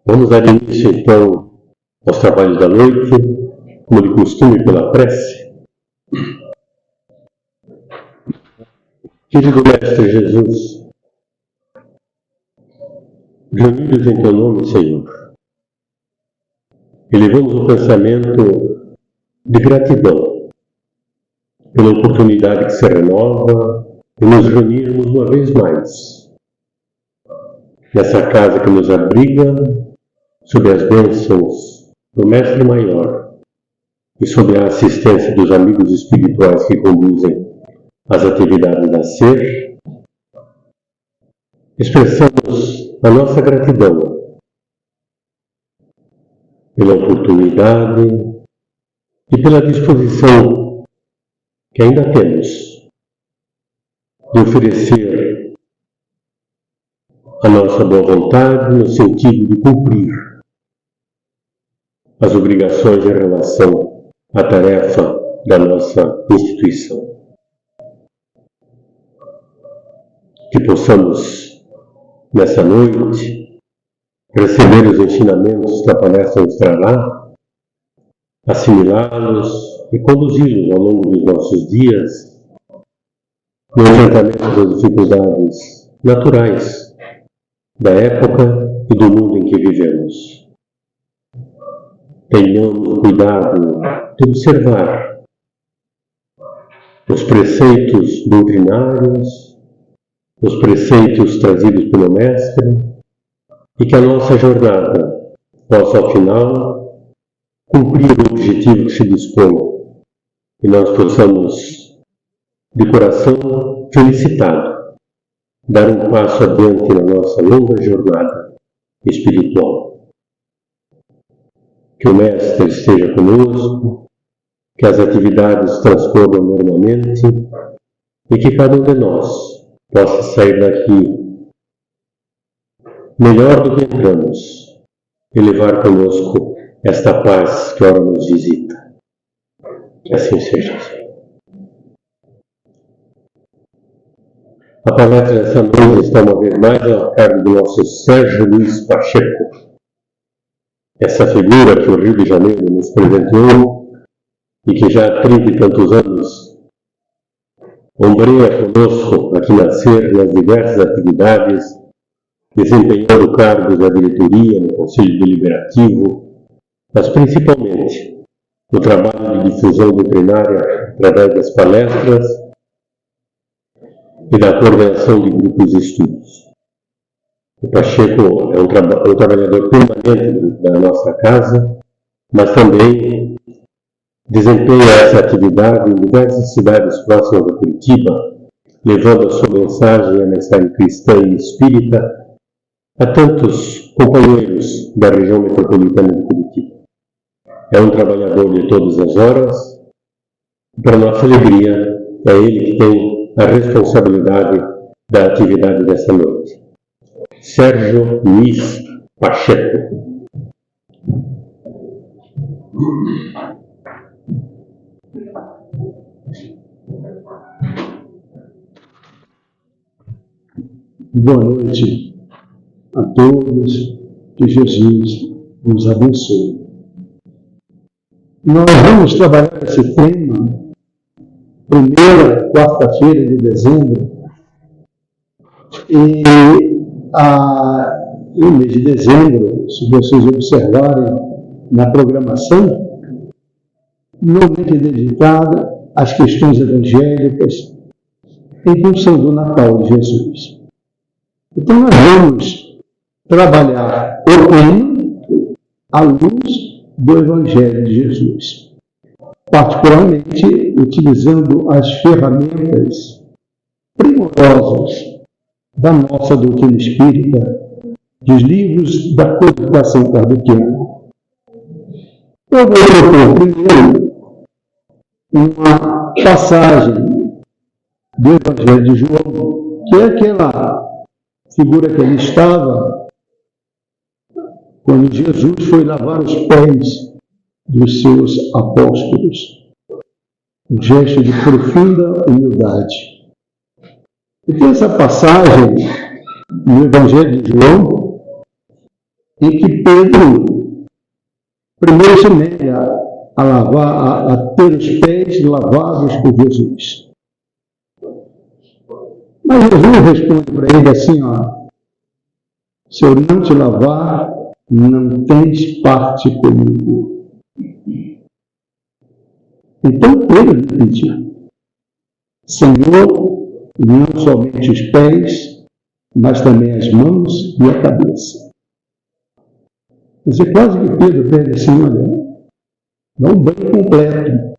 Vamos dar início, então, aos trabalhos da noite, como de costume, pela prece. Querido Mestre Jesus, reunidos em Teu nome, Senhor, elevamos o pensamento de gratidão pela oportunidade que se renova de nos reunirmos uma vez mais nessa casa que nos abriga sob as bênçãos do Mestre Maior e sob a assistência dos amigos espirituais que conduzem as atividades da SER. Expressamos a nossa gratidão pela oportunidade e pela disposição que ainda temos de oferecer a nossa boa vontade no sentido de cumprir as obrigações em relação à tarefa da nossa instituição. Que possamos, nessa noite, receber os ensinamentos que a palestra nos trará, assimilá-los e conduzi-los ao longo dos nossos dias no enfrentamento das dificuldades naturais da época e do mundo em que vivemos. Tenhamos cuidado de observar os preceitos doutrinários, os preceitos trazidos pelo Mestre, e que a nossa jornada possa, ao final, cumprir o objetivo que se dispõe, e nós possamos, de coração felicitado, dar um passo adiante na nossa longa jornada espiritual. Que o Mestre esteja conosco, que as atividades transcorram normalmente e que cada um de nós possa sair daqui melhor do que entramos e levar conosco esta paz que ora nos visita. Que assim seja. A palestra dessa noite está uma vez mais a cargo do nosso Sérgio Luiz Pacheco. Essa figura que o Rio de Janeiro nos presenteou e que já há 30 e tantos anos ombreia conosco aqui na SER nas diversas atividades, desempenhando cargos da diretoria, no Conselho Deliberativo, mas principalmente no trabalho de difusão doutrinária através das palestras e da coordenação de grupos de estudos. O Pacheco é um trabalhador permanente da nossa casa, mas também desempenha essa atividade em diversas cidades próximas a Curitiba, levando a sua mensagem e a mensagem cristã e espírita a tantos companheiros da região metropolitana de Curitiba. É um trabalhador de todas as horas, e para nossa alegria, é ele que tem a responsabilidade da atividade dessa noite. Sérgio Luiz Pacheco. Boa noite a todos, que Jesus nos abençoe. Nós vamos trabalhar esse tema, primeira quarta-feira de dezembro, e o mês de dezembro, se vocês observarem na programação, normalmente é dedicada às questões evangélicas em função do Natal de Jesus. Então nós vamos trabalhar o tema à luz do Evangelho de Jesus, particularmente utilizando as ferramentas primorosas da nossa doutrina espírita, dos livros da codificação kardeciana. Eu vou propor primeiro uma passagem do Evangelho de João, que é aquela figura que ali estava quando Jesus foi lavar os pés dos seus apóstolos. Um gesto de profunda humildade. E tem essa passagem no Evangelho de João, em que Pedro primeiro se nega a ter os pés lavados por Jesus. Mas Jesus responde para ele assim, ó, se eu não te lavar, não tens parte comigo. Então Pedro lhe pediu, Senhor, não somente os pés, mas também as mãos e a cabeça. Você quase que Pedro pede assim, olha, dá um banho completo.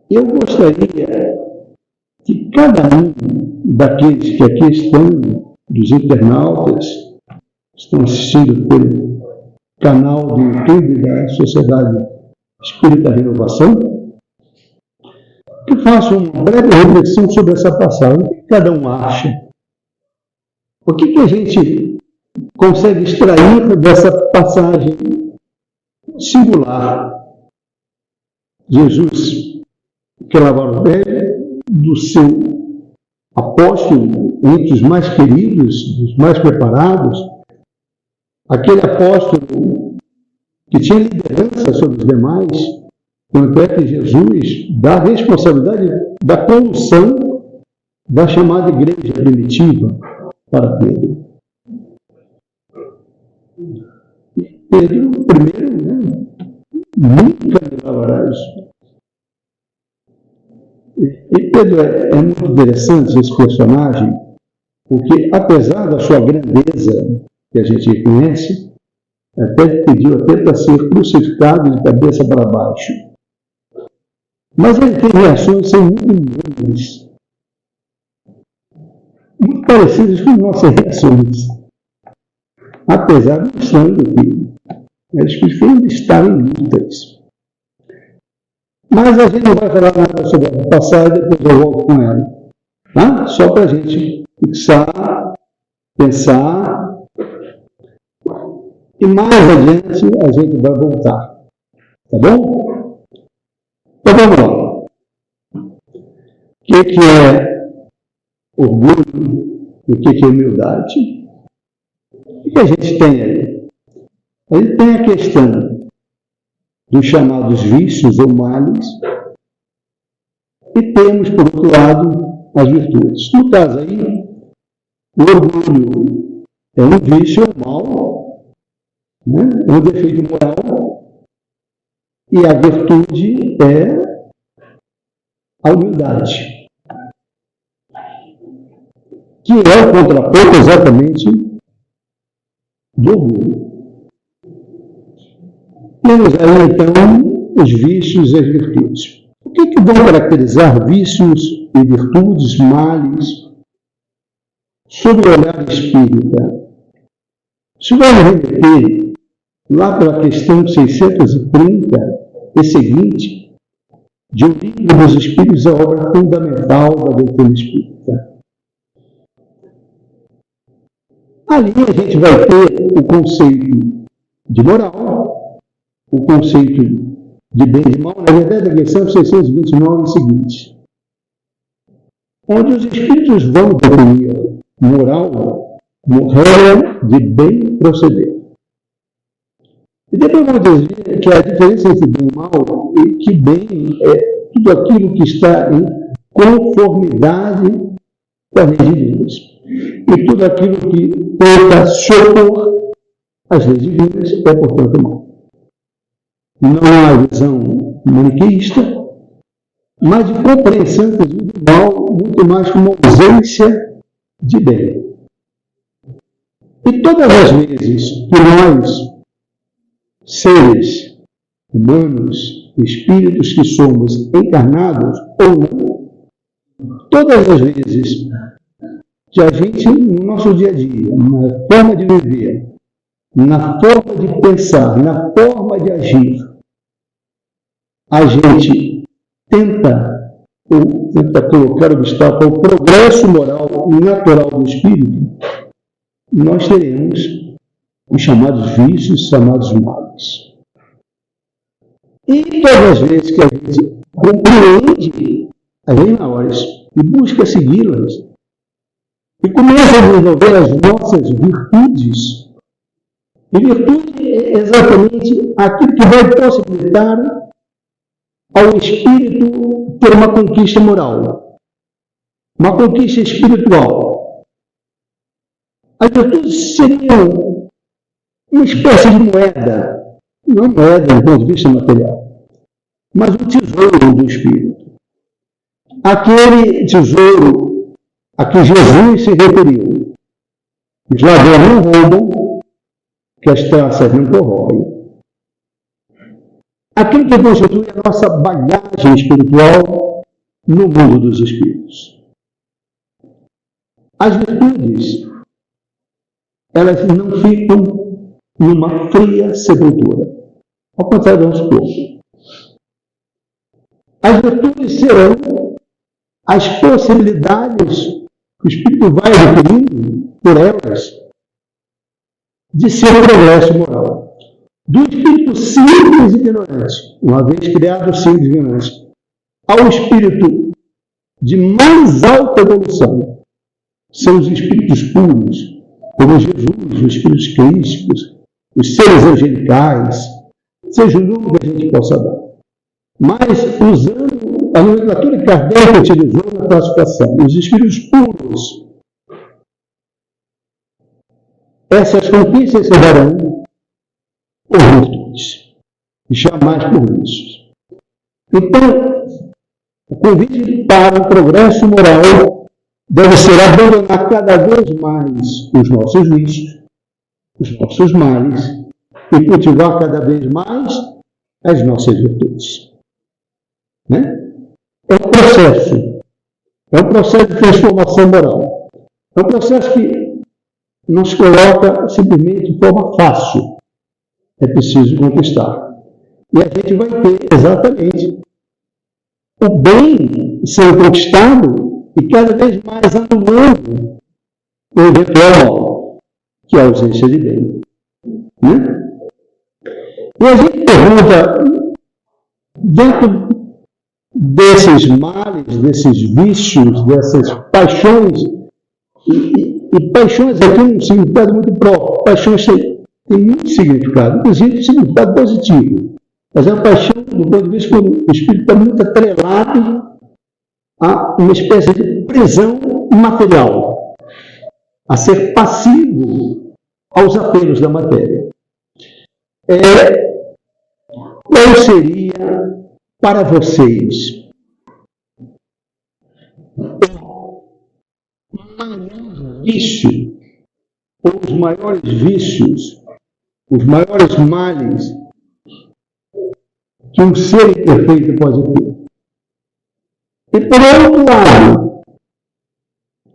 Eu gostaria que cada um daqueles que aqui estão, dos internautas, estão assistindo pelo canal do YouTube da Sociedade Espírita Renovação, que façam uma breve reflexão sobre essa passagem. O que cada um acha? O que a gente consegue extrair dessa passagem singular? Jesus, que lavava o pé do seu apóstolo, entre os mais queridos, dos mais preparados, aquele apóstolo que tinha liderança sobre os demais, tanto é que Jesus dá a responsabilidade da condução da chamada igreja primitiva para Pedro. Pedro, primeiro, nunca me lavarás. E Pedro é muito interessante esse personagem, porque apesar da sua grandeza, que a gente conhece, até pediu até para ser crucificado de cabeça para baixo. Mas ele tem reações são muito humanas, muito parecidas com nossas reações. Apesar do sangue que eles preferem estar em lutas. Mas a gente não vai falar nada sobre a passagem, depois eu volto com ela. Tá? Só para a gente fixar, pensar, e mais adiante a gente vai voltar. Tá bom? Então vamos lá. O que é orgulho e o que é humildade? O que a gente tem aí? A gente tem a questão dos chamados vícios ou males, e temos, por outro lado, as virtudes. No caso aí, o orgulho é um vício ou mal, né? É um defeito moral, e a virtude é a humildade, que é o contraponto exatamente do orgulho. Temos aí, então, os vícios e as virtudes. O que vão caracterizar vícios e virtudes, males, sob o olhar espírita? Se vamos remeter lá pela questão 630 e seguinte, de O Livro dos Espíritos, a obra fundamental da doutrina espírita. Ali a gente vai ter o conceito de moral, o conceito de bem e mal, na verdade, a questão 629 e seguinte, onde os espíritos vão definir moral como regra de bem proceder. E depois vão dizer que a diferença entre bem e mal é que bem é tudo aquilo que está em conformidade com as leis divinas. E tudo aquilo que tenta socorrer as leis divinas é, portanto, mal. Não há visão maniqueísta, mas de compreensão do mal, muito mais como ausência de bem. E todas as vezes que nós, seres humanos, espíritos que somos encarnados ou não, todas as vezes que a gente, no nosso dia a dia, na forma de viver, na forma de pensar, na forma de agir, a gente tenta colocar obstáculo ao progresso moral e natural do espírito, nós teremos os chamados vícios, chamados males. E todas as vezes que a gente compreende as leis maiores e busca segui-las, e começa a desenvolver as nossas virtudes, E virtude é exatamente aquilo que vai possibilitar ao espírito ter uma conquista moral, uma conquista espiritual. As virtudes seriam uma espécie de moeda, não moeda do ponto de vista material, mas o tesouro do espírito. Aquele tesouro a que Jesus se referiu. Os ladrões não roubam, que as traças não corroem. Aquilo que constitui a nossa bagagem espiritual no mundo dos espíritos. As virtudes, elas não ficam numa fria sepultura. Ao contrário do nosso corpo. As virtudes serão as possibilidades que o espírito vai adquirindo por elas de ser um progresso moral. Do espírito simples e ignorante, uma vez criado simples e ignorante, ao espírito de mais alta evolução, são os espíritos puros, como Jesus, os espíritos crísticos, os seres angelicais, seja o nome que a gente possa dar. Mas usando a nomenclatura que Kardec utilizou na classificação, os espíritos puros, essas conquistas se darão por virtudes, jamais por vícios. Então, o convite para o progresso moral deve ser abandonar cada vez mais os nossos vícios, os nossos males, e cultivar cada vez mais as nossas virtudes. Né? É um processo de transformação moral. É um processo que não se coloca simplesmente de forma fácil. É preciso conquistar. E a gente vai ter exatamente o bem sendo conquistado e cada vez mais anulando o eventual mal, que é a ausência de bem. Né? E a gente pergunta, dentro desses males, desses vícios, dessas paixões, e paixões aqui é um significado muito próprio. Paixões tem muito significado, inclusive um significado positivo. Mas é uma paixão, do ponto de vista que o espírito está muito atrelado a uma espécie de prisão material, a ser passivo aos apelos da matéria. Qual seria para vocês o maior vício, ou os maiores vícios, os maiores males que um ser imperfeito pode ter? E por outro lado,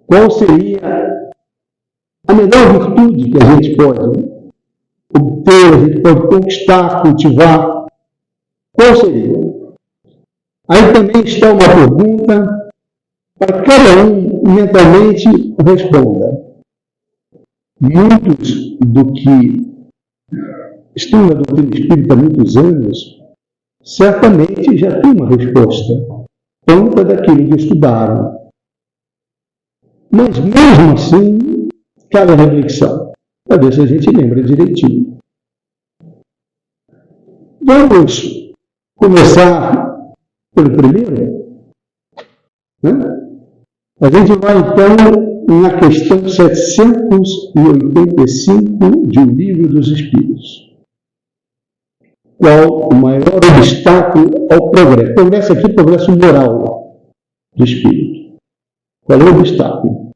qual seria a melhor virtude que a gente pode obter, a gente pode conquistar, cultivar? Qual seria? Aí também está uma pergunta para cada um mentalmente responda. Muitos do que estão na doutrina espírita há muitos anos certamente já têm uma resposta pronta daquilo que estudaram. Mas mesmo assim, cabe a reflexão, para ver se a gente lembra direitinho. Vamos começar pelo primeiro? Né? A gente vai então na questão 785 de O Livro dos Espíritos. Qual o maior obstáculo ao progresso? Progresso aqui, progresso moral do espírito. Qual é o obstáculo?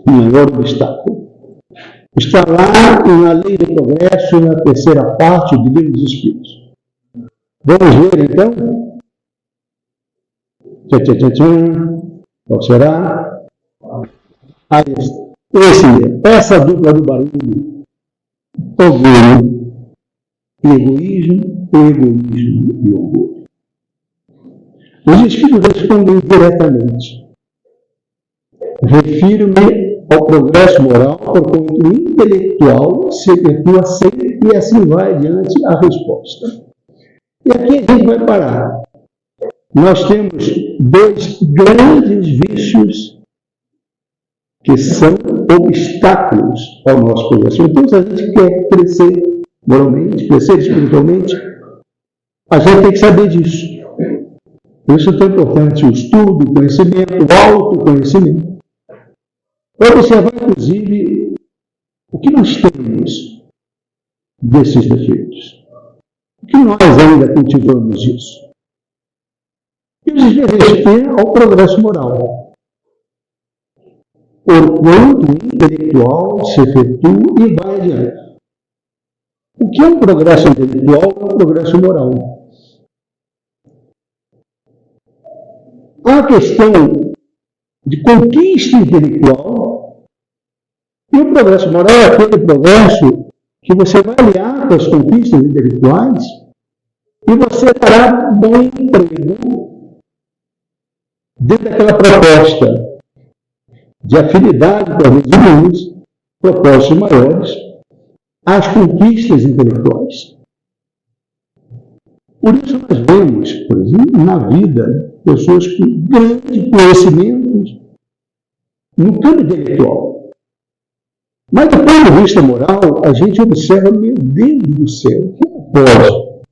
O maior obstáculo. Está lá na Lei do Progresso, na terceira parte do Livro dos Espíritos. Vamos ver então? Qual será? Essa dupla do barulho. Orgulho e egoísmo, ou egoísmo e orgulho. Os espíritos respondem diretamente. Refiro-me ao progresso moral, porquanto o intelectual se efetua sempre e assim vai adiante a resposta. E aqui a gente vai parar. Nós temos dois grandes vícios que são obstáculos ao nosso progresso. Então, se a gente quer crescer moralmente, crescer espiritualmente, a gente tem que saber disso. Por isso é tão importante o estudo, o conhecimento, o autoconhecimento. Para observar, inclusive, o que nós temos desses defeitos. O que nós ainda cultivamos disso. E os resistir ao progresso moral. Porquanto o intelectual se efetua e vai adiante. O que é um progresso intelectual é um progresso moral. A questão de conquista intelectual e o progresso moral é aquele progresso que você vai aliar com as conquistas intelectuais e você dará bom emprego dentro daquela proposta de afinidade com as humanas, propostas maiores, às conquistas intelectuais. Por isso nós vemos, por exemplo, na vida, pessoas com grandes conhecimentos no campo intelectual. Mas do ponto de vista moral, a gente observa, meu Deus do céu, como pode?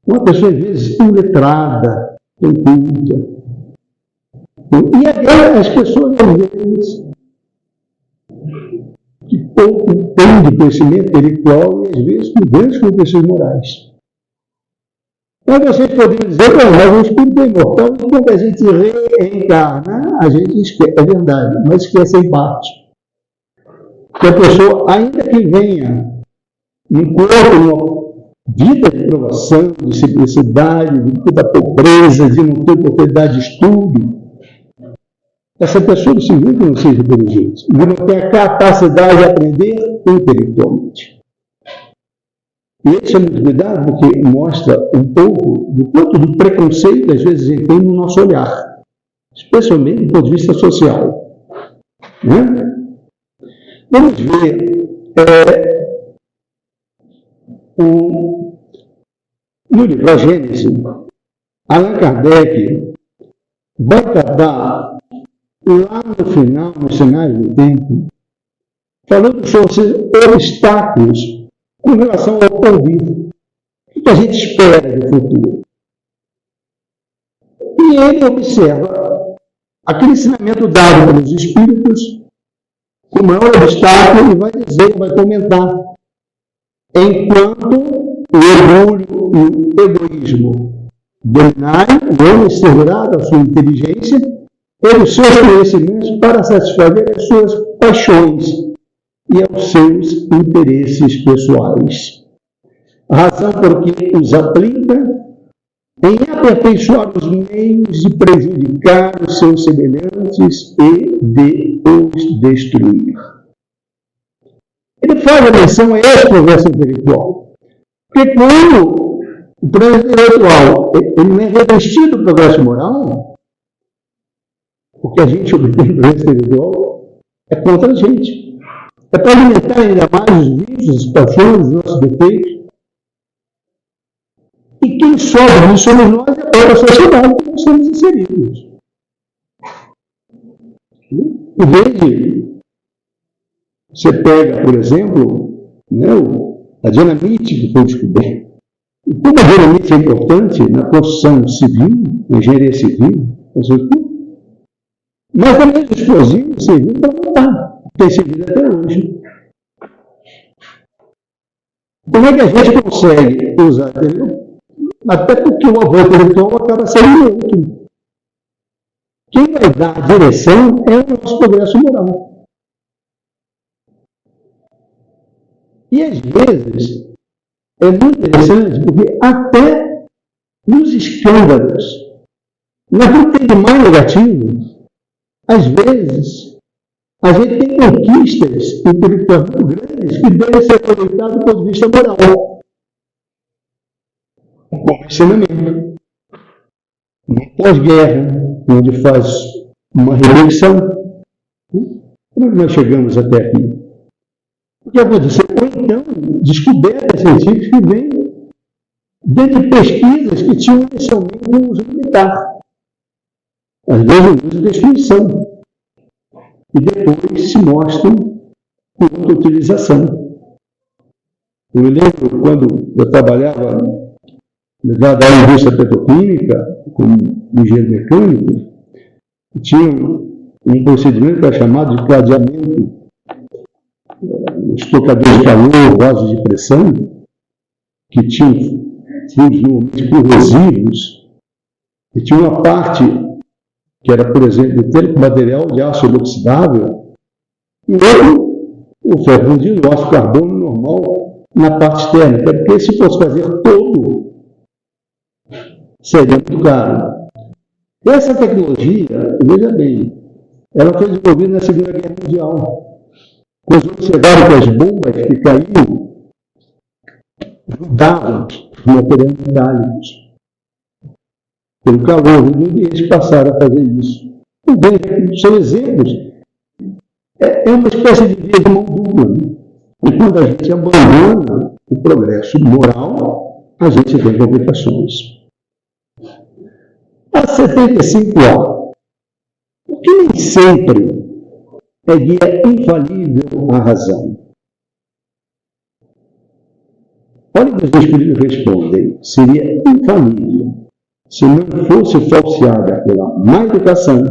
Uma pessoa, às vezes, iletrada, tão culta. E as pessoas, às vezes, que pouco têm de conhecimento intelectual e, às vezes, com grandes conquistas morais. Mas vocês poderiam dizer, mas o espírito é imortal, e quando a gente reencarna, a gente esquece, é verdade, mas esquece em parte. Que a pessoa, ainda que venha num corpo, numa vida de provação, de simplicidade, de muita pobreza, de não ter oportunidade de estudo, essa pessoa não significa que não seja inteligente, e não tem a capacidade de aprender intelectualmente. E ele chama de cuidado porque mostra um pouco do quanto do preconceito, às vezes, a gente tem no nosso olhar, especialmente do ponto de vista social. Né? Vamos ver no livro A Gênese, Allan Kardec vai tratar lá no final, no cenário do tempo, falando sobre os obstáculos com relação ao porvir. O que a gente espera do futuro? E ele observa aquele ensinamento dado pelos espíritos como é um obstáculo e vai dizer, vai comentar. Enquanto o orgulho e o egoísmo dominarem, o homem servirá da sua inteligência e dos seus conhecimentos para satisfazer as suas paixões e aos seus interesses pessoais. A razão por que os aplica em aperfeiçoar os meios de prejudicar os seus semelhantes e de os destruir. Ele faz a menção a esse progresso intelectual. Porque quando o progresso intelectual ele não é revestido do progresso moral, o que a gente obtém do progresso intelectual é contra a gente. É para alimentar ainda mais os vícios, as paixões, os nossos defeitos. E quem sofre não somos nós, é a própria sociedade que nós somos inseridos. Em vez de você pega, por exemplo, né, a dinamite que foi descoberta. E como a dinamite é importante na construção civil, na engenharia civil, mas também os explosivos serviram para matar. Tem servido até hoje. Como é que a gente consegue usar, entendeu? Até porque o avô intelectual acaba sendo neutro. Quem vai dar a direção é o nosso progresso moral. E às vezes é muito interessante porque até nos escândalos, naquilo que tem de mais negativo, às vezes a gente tem conquistas intelectuais muito grandes que devem ser aproveitadas do ponto de vista moral. Bom ensinamento. No pós-guerra, onde faz uma reflexão. Como é que nós chegamos até aqui? O que aconteceu? Ou então, descobertas científicas que vêm dentro de pesquisas que tinham inicialmente um uso militar. Às vezes, um uso de destruição. e depois se mostram com outra utilização. Eu me lembro quando eu trabalhava da indústria petroquímica, como engenheiro mecânico, tinha um procedimento que era chamado de cladeamento, os tocadores de calor, vasos de pressão, que tinham fios normalmente corrosivos, e tinha uma parte que era, por exemplo, de material de aço inoxidável, e outro, o ferro fundido, o aço carbono normal, na parte térmica, porque se fosse fazer todo, seria muito caro. Essa tecnologia, veja bem, ela foi desenvolvida na Segunda Guerra Mundial. Quando observaram que as bombas que caíam grudavam os materiais metálicos pelo calor, e eles passaram a fazer isso. Então, são exemplos. É uma espécie de via de mão dupla. E quando a gente abandona o progresso moral, a gente tem complicações. A 75A, o que nem sempre é guia infalível à razão. Olha o que os espíritos respondem: seria infalível se não fosse falseada pela má educação,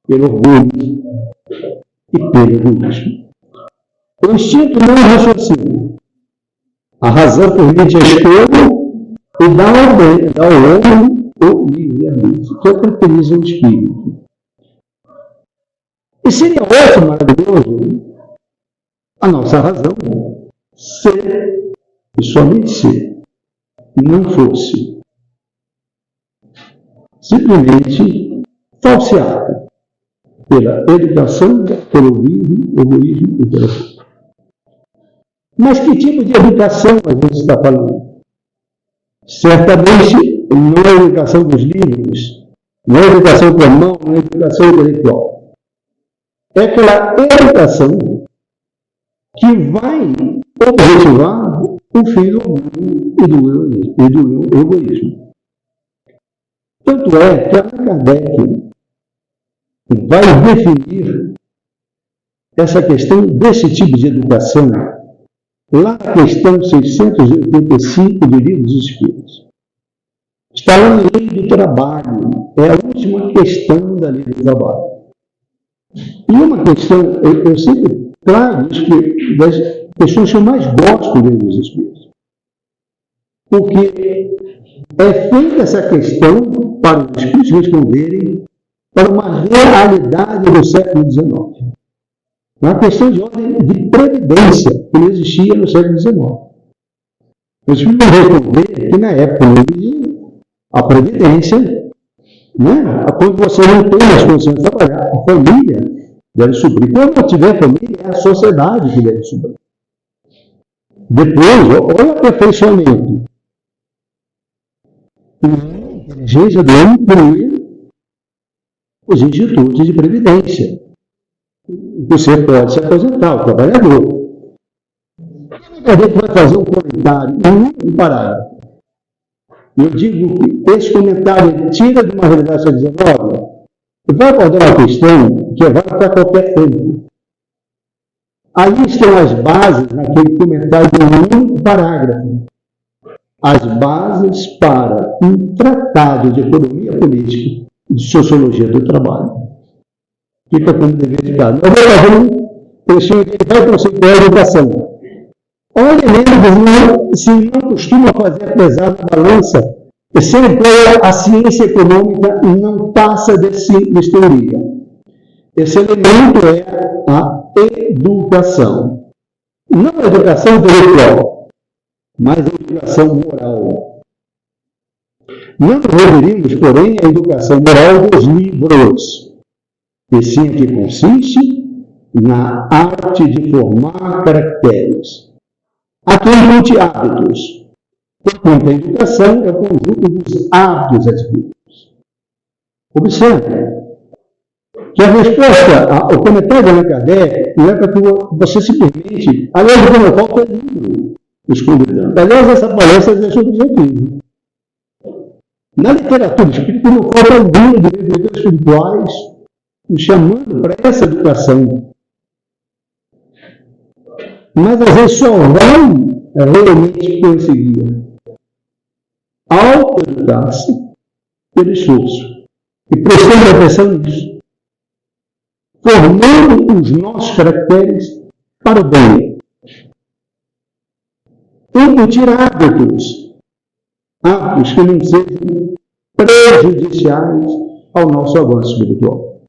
pelo orgulho e pelo egoísmo. O instinto não é raciocínio. A razão permite a escolha e dá ao homem o livre-arbítrio, que é o que caracteriza o espírito. E seria ótimo, maravilhoso, a nossa razão ser, e somente ser, não fosse simplesmente falseada pela educação, pelo egoísmo e pela fé. Mas que tipo de educação a gente está falando? Certamente não é a educação dos livros, não é a educação com a mão, não é a educação intelectual. É aquela educação que vai objetivar o fim do orgulho e do egoísmo. Tanto é que Allan Kardec vai definir essa questão desse tipo de educação lá na questão 685 do Livro dos Espíritos. Está lá na Lei do Trabalho, é a última questão da Lei do Trabalho. E uma questão, eu sempre trago isso, que das questões que eu mais gosto do Livro dos Espíritos. Porque é feita essa questão para os Espíritos responderem para uma realidade do século XIX. Uma questão de ordem de previdência que não existia no século XIX. Os Espíritos responder que na época não existia a previdência, né? Quando você não tem as condições de trabalhar, a família deve suprir. Quando não tiver família, é a sociedade que deve suprir. Depois, olha o aperfeiçoamento. A inteligência do homem inclui os institutos de previdência. Você pode se aposentar, o trabalhador. A gente vai fazer um comentário, um parágrafo. Eu digo que esse comentário tira de uma realidade do século XIX e vai abordar uma questão que vai para qualquer tempo. Aí estão as bases naquele comentário de um parágrafo. As bases para um tratado de economia política e de sociologia do trabalho. Fica como dever de casa. Eu vou fazer um trechinho que ele vai conceituar a educação. Olha, mesmo se não costuma fazer pesar na balança, sempre a ciência econômica não passa desse teoria. Esse elemento é a educação. Não a educação intelectual, mas a educação moral. Não nos referimos, porém, à educação moral dos livros, e sim que consiste na arte de formar caracteres. Aqui de hábitos. Portanto, a educação é o conjunto dos hábitos adquiridos. Observe que a resposta ao comentário de Allan Kardec não é para que você simplesmente... Aliás, o que não falta é livro dos convidados. Aliás, essa palestra é seu objetivo. Na literatura espírita não falta livro de livros espirituais nos chamando para essa educação. Mas a gente só vai realmente conseguir autoeducar-se pelo esforço. E prestando atenção nisso. Formando os nossos caracteres para o bem. Incutir hábitos que não sejam prejudiciais ao nosso avanço espiritual.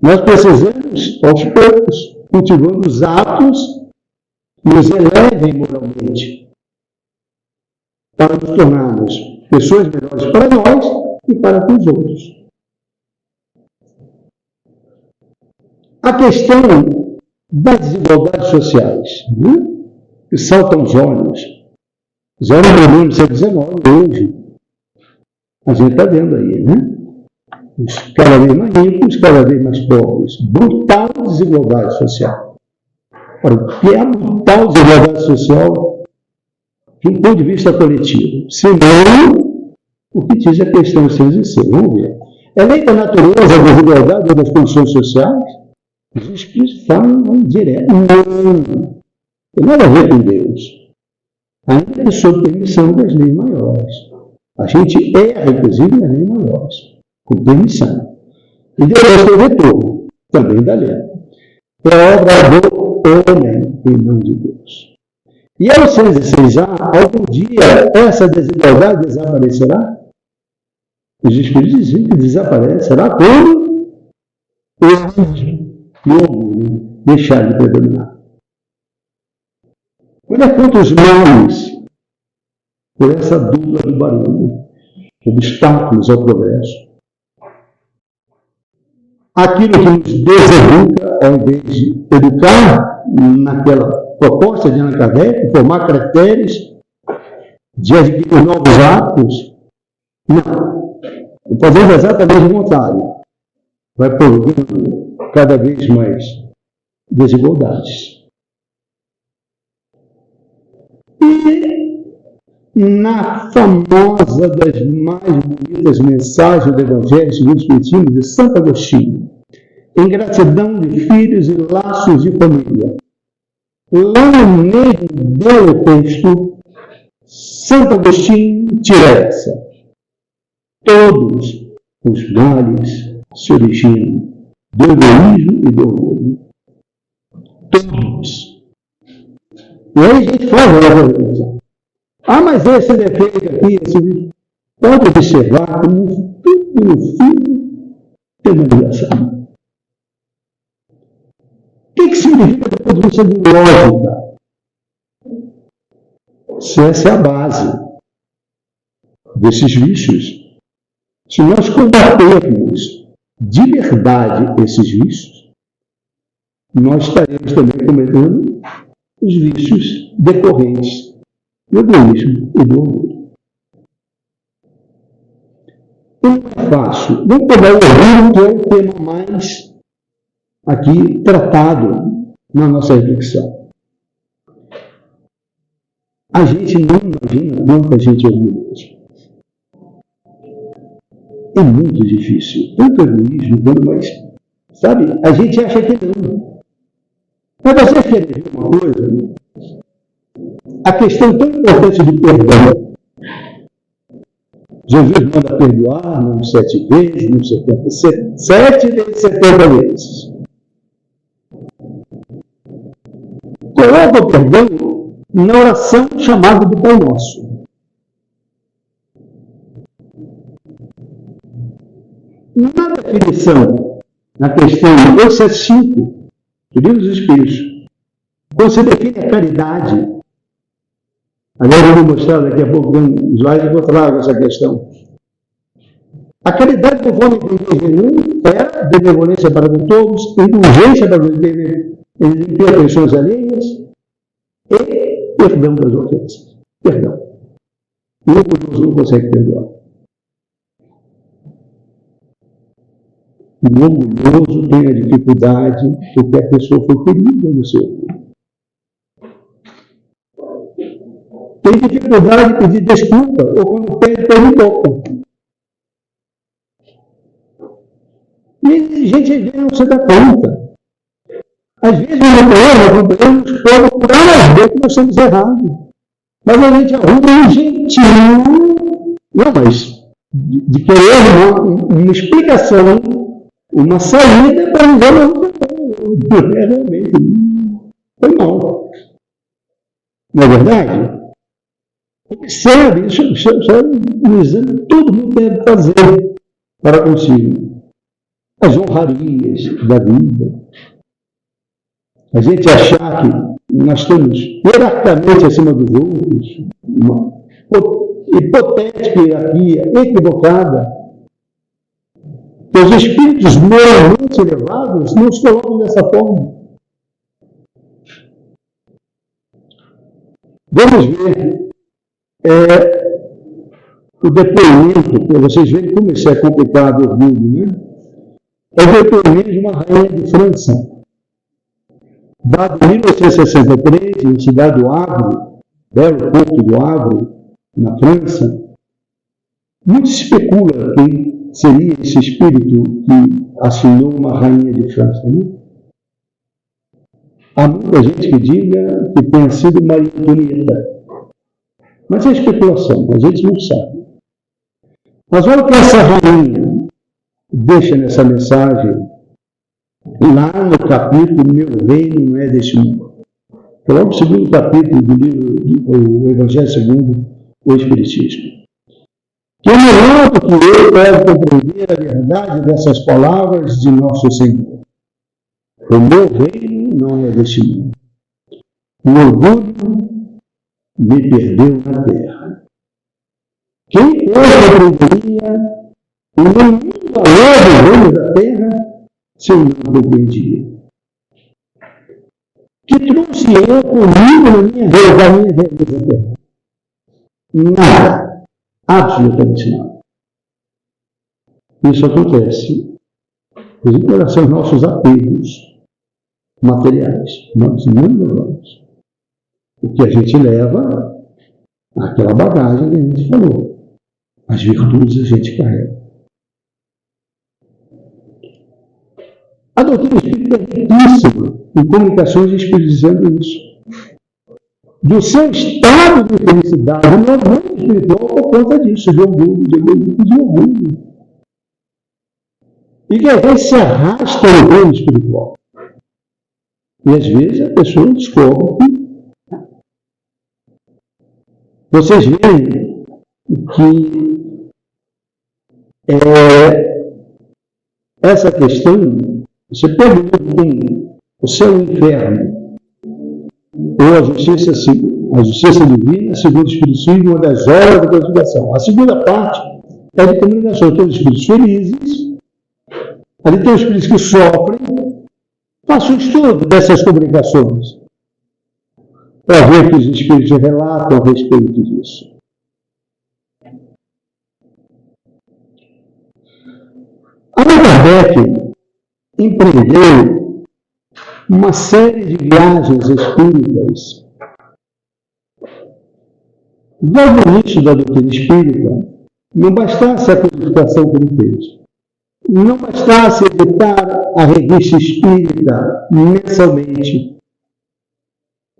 Nós precisamos, aos poucos, cultivando os atos que nos elevem moralmente, para nos tornarmos pessoas melhores para nós e para com os outros. A questão das desigualdades sociais, que saltam os olhos, já no problema do século XIX, hoje, a gente está vendo aí, né? Os cada vez mais ricos, cada vez mais pobres. Brutal desigualdade social. Ora, o que é a brutal desigualdade social de um ponto de vista coletivo? Se não, o que diz a questão 6 vamos ver. É lei da natureza a desigualdade das condições sociais? Jesus Cristo fala direto. Não. Tem nada a ver com Deus. Ainda que sob permissão das leis maiores. A gente erra, inclusive, nas leis maiores. Com permissão. E depois tem o retorno, também da lei. É obra do homem e não de Deus. E aos 6 algum dia essa desigualdade desaparecerá? Os Espíritos dizem que desaparecerá quando o egoísmo e o orgulho deixar de predominar. Olha quantos males por essa dupla do barulho, obstáculos ao progresso. Aquilo que nos deseduca, ao invés de educar, naquela proposta de Allan Kardec, formar caracteres, de adquirir novos hábitos, não. Fazendo exatamente o contrário. Vai produzindo cada vez mais desigualdades. E na famosa das mais bonitas mensagens do Evangelho segundo o Espiritismo de Santo Agostinho, ingratidão de filhos e laços de família. Lá no meio do texto, Santo Agostinho tira essa. Todos os males se originam do egoísmo e do orgulho. Todos. E aí a gente fala uma coisa. Mas esse defeito aqui, esse... pode observar como tudo no fim tem uma ligação. O que significa do ponto de vista de lógica? Se essa é a base desses vícios, se nós combatermos de verdade esses vícios, nós estaremos também cometendo os vícios decorrentes do egoísmo e do orgulho. E não é fácil. Vamos pegar o orgulho, que é o tema mais aqui tratado na nossa reflexão. A gente não imagina quanta gente é orgulhosa. É muito difícil. Tanto egoísmo, mas, sabe, a gente acha que não. Mas vocês querem ver uma coisa? A questão tão importante de perdão. Jesus manda perdoar, não 7 vezes, não 70, 7 vezes 70 vezes. Coloca o perdão na oração chamada do Pai Nosso. Na definição, na questão 275 do Livro dos Espíritos, quando se define a caridade, agora eu vou mostrar daqui a pouco um slide que eu trago essa questão. A caridade, conforme entendi, é benevolência para com todos, indulgência para com imperfeições alheias e perdão das ofensas. Perdão. O orgulhoso não consegue perdoar. O orgulhoso tem a dificuldade porque a pessoa foi ferida no seu orgulho. Tem dificuldade de pedir desculpa, ou quando pede, pede pouco. E, gente, às vezes não se dá conta. Às vezes nós acompanhamos por ver que nós estamos errados. Mas a gente arruma um jeitinho, não, mas de querer uma explicação, uma saída para dizer, não, realmente, foi mal. Não é verdade? Observe, isso é um exame que todo mundo deve fazer para consigo. As honrarias da vida. A gente achar que nós estamos hierarquicamente acima dos outros, uma hipotética hierarquia equivocada, que os espíritos moralmente elevados não se colocam dessa forma. Vamos ver o depoimento, para vocês verem como isso é complicado o orgulho, né? É o depoimento de uma rainha de França, dado em 1863, em cidade do Havre, belo porto do Havre, na França. Muito se especula quem seria esse espírito que assinou uma rainha de França, né? Há muita gente que diga que tenha sido Maria Antonieta. Mas é especulação, a gente não sabe. Mas olha o que essa rainha deixa nessa mensagem, lá no capítulo Meu Reino Não É Deste Mundo. É logo o segundo capítulo do livro, o Evangelho segundo o Espiritismo. Que é melhor do que eu pode compreender a verdade dessas palavras de Nosso Senhor. O meu reino não é deste mundo. O orgulho me perdeu na terra. Quem hoje compreenderia o nenhum valor do reino da terra se eu não compreendia? Que trouxe eu comigo na minha realidade da terra? Nada. Absolutamente nada. Isso acontece em relação aos nossos apegos materiais. Nós não levamos. O que a gente leva, aquela bagagem que a gente falou. As virtudes a gente carrega. A doutrina espírita é riquíssima em comunicações espiritualizando isso. Do seu estado de felicidade, não é muito espiritual por conta disso, de orgulho, de orgulho. E que às vezes se arrasta no reino espiritual. E às vezes a pessoa descobre que vocês veem que essa questão, você pergunta o céu e o inferno, ou a justiça divina, segundo o Espiritismo, uma das horas da codificação. A segunda parte é de comunicação. Tem os espíritos felizes, ali tem os espíritos que sofrem. Faça um estudo dessas comunicações, para ver o que os espíritos relatam a respeito disso. Allan Kardec empreendeu uma série de viagens espíritas. Logo no início da doutrina espírita, não bastasse a codificação que ele fez. Não bastasse editar a revista espírita mensalmente.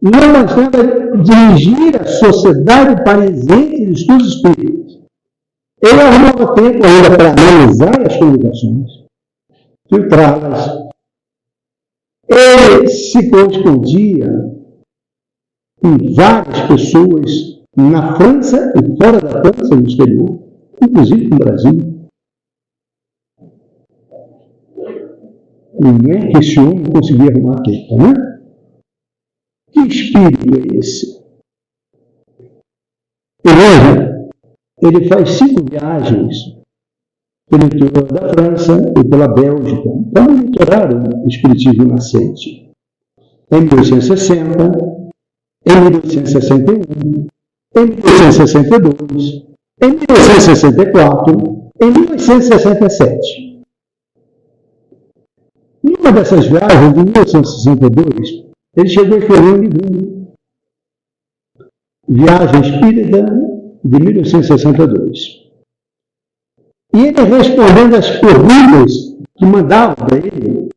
Não bastava dirigir a Sociedade Parisiense de Estudos Espíritas. Ele arrumava tempo ainda para analisar as comunicações, filtrá-las. Ele se correspondia com várias pessoas na França e fora da França, no exterior, inclusive no Brasil. Não é que esse homem conseguia arrumar tempo, né? Que espírito é esse? Ele faz 5 viagens pelo interior da França e pela Bélgica para monitorar o espiritismo nascente. Em 1860, em 1861, em 1862, em 1864, em 1867. Numa dessas viagens, em 1862, ele chegou a escrever um livro, Viagem Espírita de 1862. E ele respondendo às perguntas que mandava para ele.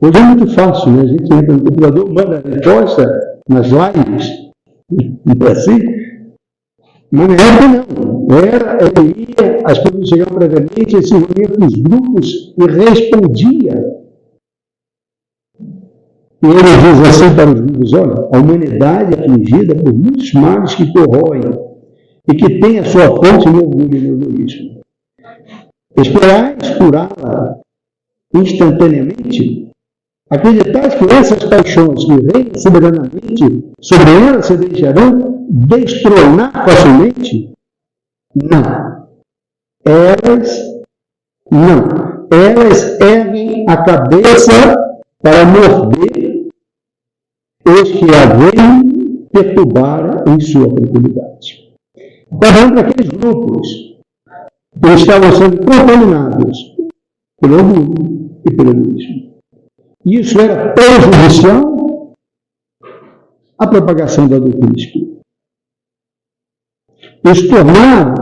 Hoje é muito fácil, né? A gente entra no computador, manda a resposta nas lives, não é assim? Mas na época não. Ele ia, as coisas chegavam previamente, ele se reunia com os grupos e respondia. E ele diz assim para os grupos: olha, a humanidade é afligida por muitos males que corroem e que tem a sua fonte no orgulho e no egoísmo. Esperais curá-la instantaneamente? Acreditais que essas paixões que reinam soberanamente sobre ela se deixarão destronar facilmente? Não. Elas erguem a cabeça para morder os que a veem perturbar em sua tranquilidade. Está falando daqueles grupos que estavam sendo contaminados pelo orgulho e pelo egoísmo. Isso era prejudicial à propagação da doutrina espírita. Os tornar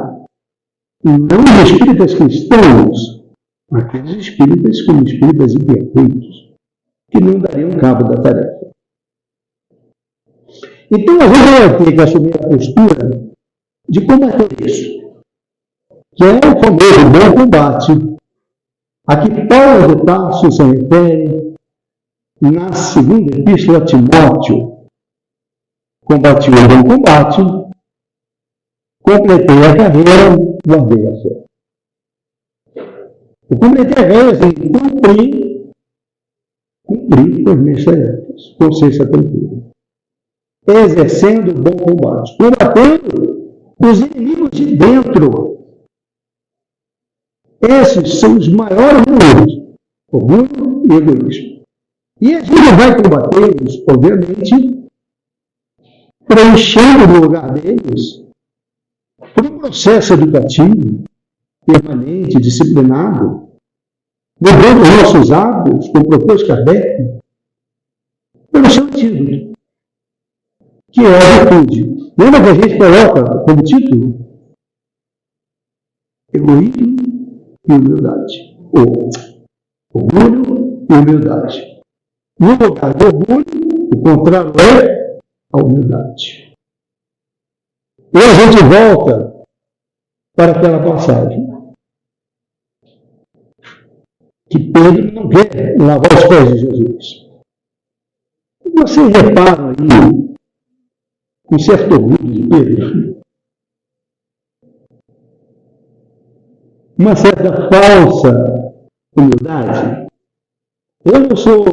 não espíritas cristãos, aqueles espíritas como espíritas imperfeitos, que não dariam cabo da tarefa. Então a gente vai ter que assumir a postura de combater isso, que é o famoso bom combate, a que Paulo de Tarso se refere na segunda epístola a Timóteo. Combati o bom combate, completei a carreira, guardei a fé. Eu completei a carreira assim, cumpri com as minhas tarefas, consciência tranquila. Exercendo o bom combate, combatendo os inimigos de dentro. Esses são os maiores inimigos, orgulho e egoísmo. E a gente vai combatê-los, obviamente, preenchendo no lugar deles por um processo educativo, permanente, disciplinado, mudando os nossos hábitos, como propôs Kardec, pelo seu antídoto, que é a virtude. Lembra que a gente coloca como título? Egoísmo e humildade. Ou orgulho e humildade. No lugar do orgulho, o contrário é a humildade. E a gente volta para aquela passagem que Pedro não quer lavar os pés de Jesus. Vocês reparam aí, com certo orgulho de Pedro, uma certa falsa humildade. Eu não sou,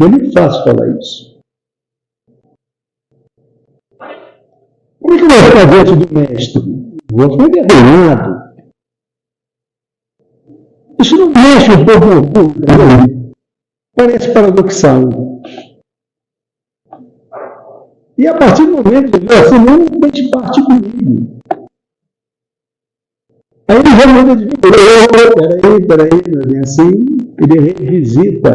é muito fácil falar isso. Como é que eu vou ficar diante do mestre? Vou ficar envergonhado. Isso não mexe um pouco no orgulho, né? Parece paradoxal. E a partir do momento que ele diz assim, não fez parte comigo. Aí ele já manda de peraí, não é bem assim. Ele revisita.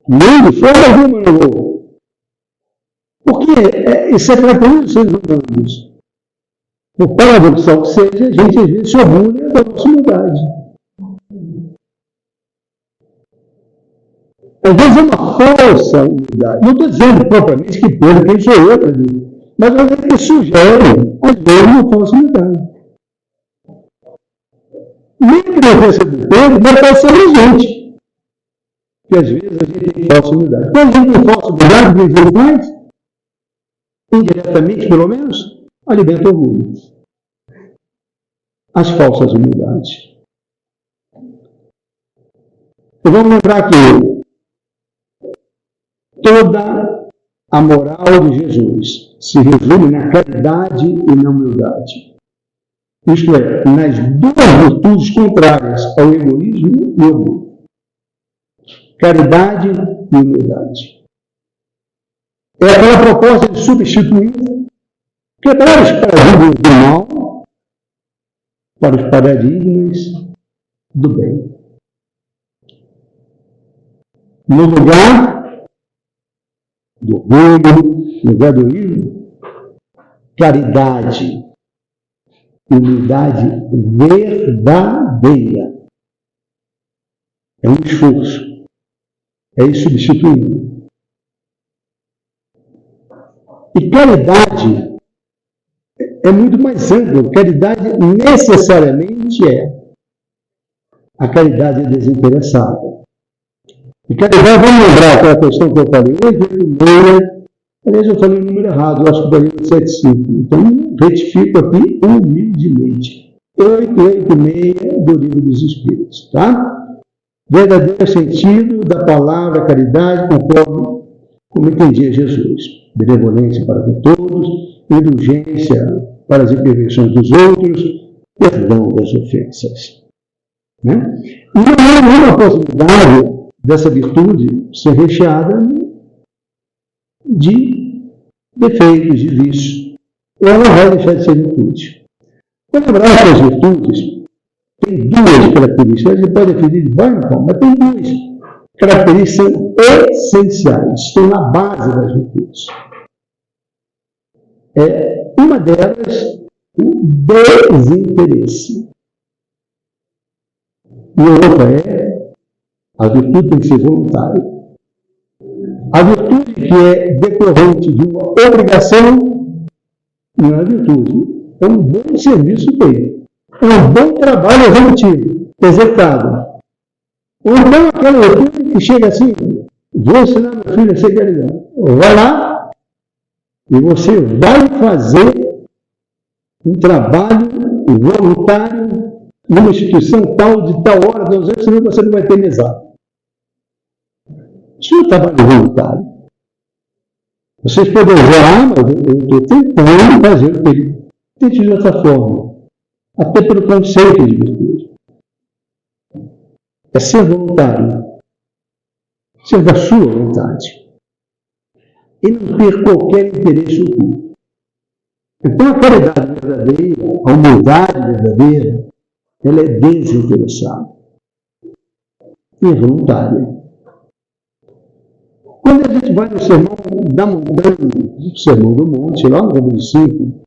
Nem de forma alguma não vou. Porque isso é característica dos seres humanos. Por paradoxal que seja, a gente às vezes se orgulha da nossa humildade. Às vezes é uma falsa humildade. Não estou dizendo propriamente que Pedro, quem sou eu para dizer. Mas às vezes ele sugere, às vezes, uma falsa humildade. Nem que não fosse do Pedro, mas pode ser a gente. Porque às vezes a gente tem falsa humildade. Quando a gente tem falsa humildade, o que a gente faz? Indiretamente, pelo menos, alimenta o orgulho. As falsas humildades. Então vamos lembrar que toda a moral de Jesus se resume na caridade e na humildade. Isto é, nas duas virtudes contrárias ao egoísmo e ao orgulho. Caridade e humildade. É aquela proposta de substituir, quebrar os paradigmas do mal para os paradigmas do bem. No lugar do orgulho, no lugar do egoísmo, caridade, humildade verdadeira. É um esforço. É ir substituindo. E caridade é muito mais amplo. Caridade necessariamente a caridade desinteressada. E caridade, vamos lembrar aquela questão que eu falei, 8,6, aliás, eu falei o número errado, eu acho que daí é 7,5. Então, retifico aqui humildemente. 8,6 do Livro dos Espíritos, tá? Verdadeiro sentido da palavra caridade, conforme como entendia Jesus. Benevolência para com todos, indulgência para as imperfeições dos outros, perdão das ofensas. Né? E não há nenhuma possibilidade dessa virtude ser recheada de defeitos, de vícios. Ela não vai deixar de ser virtude. Para lembrar que as virtudes têm duas características, a gente pode definir de várias formas, mas tem duas características essenciais, estão na base das virtudes. Uma delas, o desinteresse. E a outra a virtude tem que ser voluntária. A virtude que é decorrente de uma obrigação não é virtude. É um bom serviço feito. É um bom trabalho executado. Ou então aquela virtude que chega assim, vou ensinar meu filho a ser caridade. Vai lá e você vai fazer um trabalho voluntário numa instituição tal, de tal hora, senão você não vai ter mesada. Isso é um trabalho voluntário. Vocês podem dizer, mas eu estou tentando fazer o que ele tente de outra forma. Até pelo conceito de virtude. É ser voluntário. Ser da sua vontade. E não ter qualquer interesse oculto. Então a caridade verdadeira, a humildade verdadeira, ela é desinteressada. E é voluntária. Quando a gente vai no sermão da montanha, no sermão do monte, lá no capítulo 5,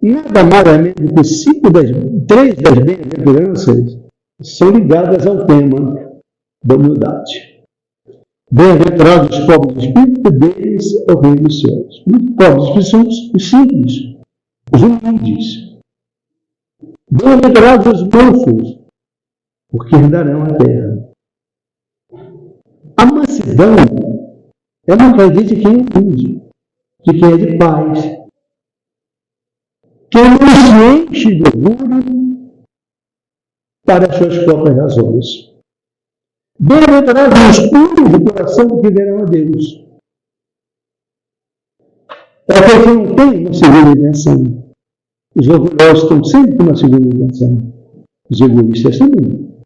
nada mais é menos do que 3 das bem-aventuranças são ligadas ao tema da humildade. Bem-aventurados os pobres de espírito, deles é o reino dos céus. Os pobres de espírito são os simples, os humildes. Bem-aventurados os mansos, porque herdarão a terra. A mansidão é uma característica de quem é humilde, de quem é de paz, que não se enche de orgulho para as suas próprias razões. Bem-aventurados os puros de coração, que verão a Deus. É aquele que não tem uma segunda intenção. Os orgulhosos estão sempre com uma segunda intenção. Os egoístas também.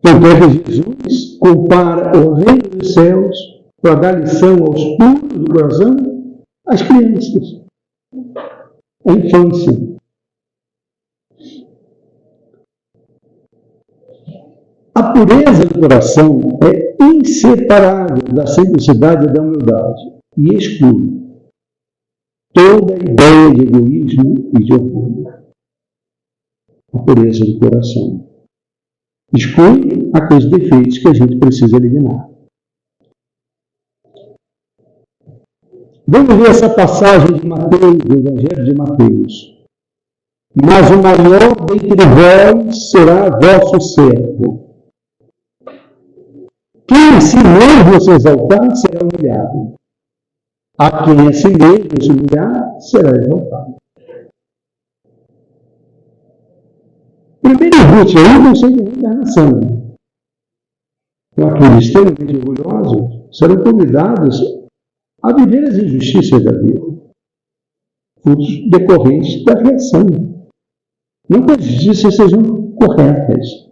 Tanto é que Jesus compara o reino dos céus para dar lição aos puros do coração, às crianças, à infância. A pureza do coração é inseparável da simplicidade e da humildade e exclui toda ideia de egoísmo e de orgulho. A pureza do coração exclui aqueles defeitos que a gente precisa eliminar. Vamos ver essa passagem de Mateus, do Evangelho de Mateus. Mas o maior dentre vós será vosso servo. Quem a si mesmo se exaltar será humilhado. A quem a si mesmo se humilhar será exaltado. Primeiro embute aí o conceito de reencarnação. Então, aqueles extremamente orgulhosos serão convidados a viver as injustiças da vida, frutos decorrentes da reação. Não que as justiças sejam corretas,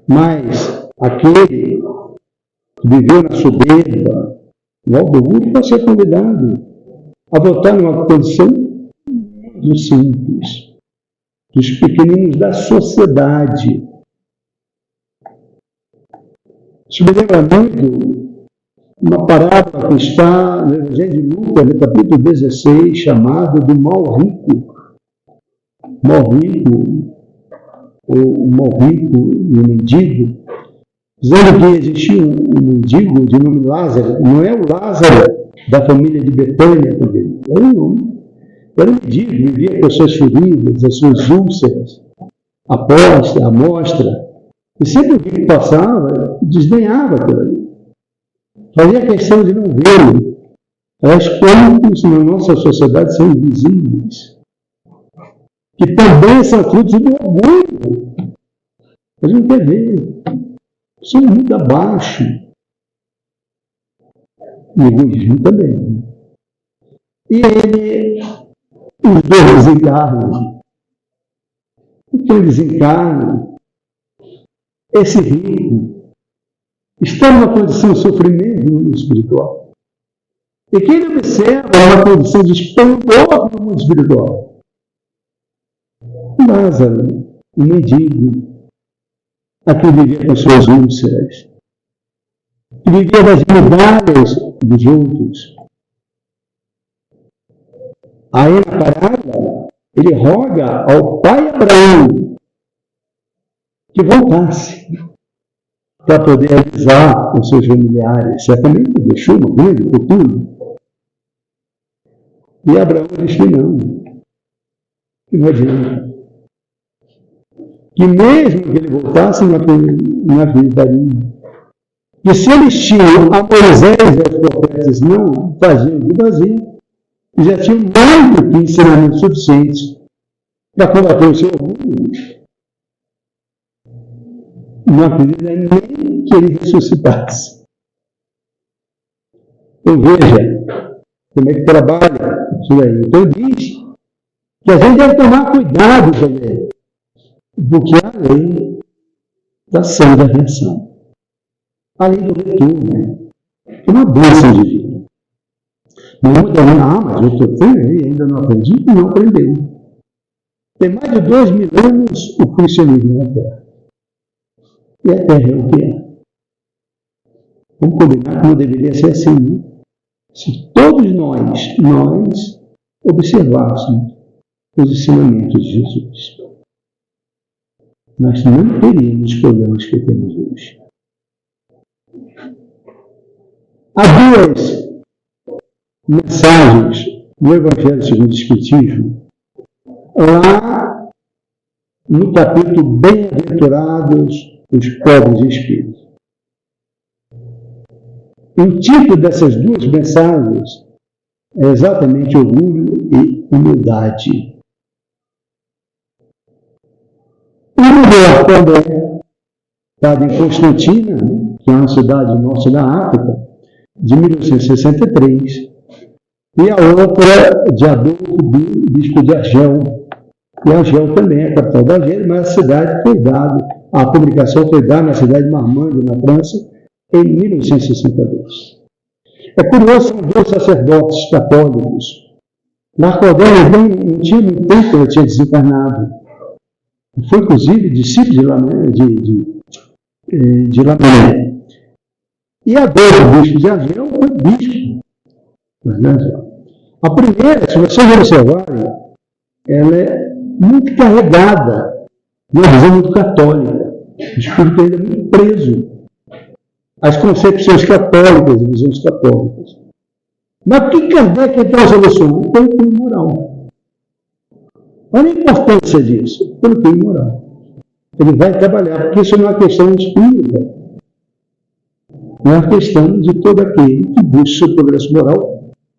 mas aquele que viveu na soberba, no orgulho, vai ser convidado a adotar uma condição dos simples, dos pequeninos da sociedade. Isso me lembra muito uma parábola que está no Evangelho de Lucas, no capítulo 16, chamado do mal rico. Mal rico o rico e o mendigo, dizendo que existia um mendigo de nome Lázaro. Não é o Lázaro da família de Betânia, também. Era um mendigo, vivia com as suas feridas, as suas úlceras, a mostra. E sempre o rico passava, desdenhava aquilo ali. Fazia questão de não vê-lo. As quantos na nossa sociedade são invisíveis, que também são frutos do orgulho. A gente quer ver. São muito abaixo. O egoísmo também. E os dois desencarnam. Então eles encarnam. Esse rico está numa condição de sofrimento no mundo espiritual. E quem ele observa uma condição de esplendor no mundo espiritual. Lázaro, o mendigo, aquele que vivia com suas úlceras, que vivia das migalhas dos outros. Aí na parada, ele roga ao pai Abraão que voltasse para poder avisar os seus familiares. Certamente deixou uma grande fortuna. E Abraão disse que não adianta. Que mesmo que ele voltasse, não acreditaria. Que se eles tinham a Moisés e os profetas não faziam o que faziam, já tinham mais do que ensinamento suficiente para combater o seu orgulho. Não acredita nem que ele ressuscitasse. Então veja como é que trabalha isso aí. Então diz que a gente deve tomar cuidado também, porque a lei da ação da reação, a lei do retorno, é uma bênção de vida. Mas muita gente, mas eu estou tendo e ainda não aprendi, e não aprendeu. Tem mais de 2.000 anos o cristianismo na Terra. E a Terra é o que é. Vamos combinar que não deveria ser assim, né? Se todos nós observássemos os ensinamentos de Jesus, nós não teríamos os problemas que temos hoje. Há duas mensagens no Evangelho segundo o Espiritismo, lá no capítulo Bem-aventurados os pobres de espírito. E o título dessas duas mensagens é exatamente orgulho e humildade. O melhor também está em Constantina, que é uma cidade do norte da África, de 1863, e a outra de Adolfo, bispo de Argel. E Argel também é a capital da Argélia, mas a cidade foi dada, a publicação foi dada na cidade de Marmande, na França, em 1862. É curioso, são dois sacerdotes católicos. Marcordel não tinha muito tempo que ele tinha desencarnado. Foi, inclusive, discípulo de Lamé. E Adolfo, bispo de Argel, foi bispo. A primeira, se vocês observarem, ela é muito carregada de uma visão muito católica. O espírito ainda é muito preso às concepções católicas e visões católicas. Mas o que Kardec então a solução? Pelo cunho moral. Olha a importância disso, pelo cunho moral. Ele vai trabalhar, porque isso não é uma questão espírita. Não é uma questão de todo aquele que busca o seu progresso moral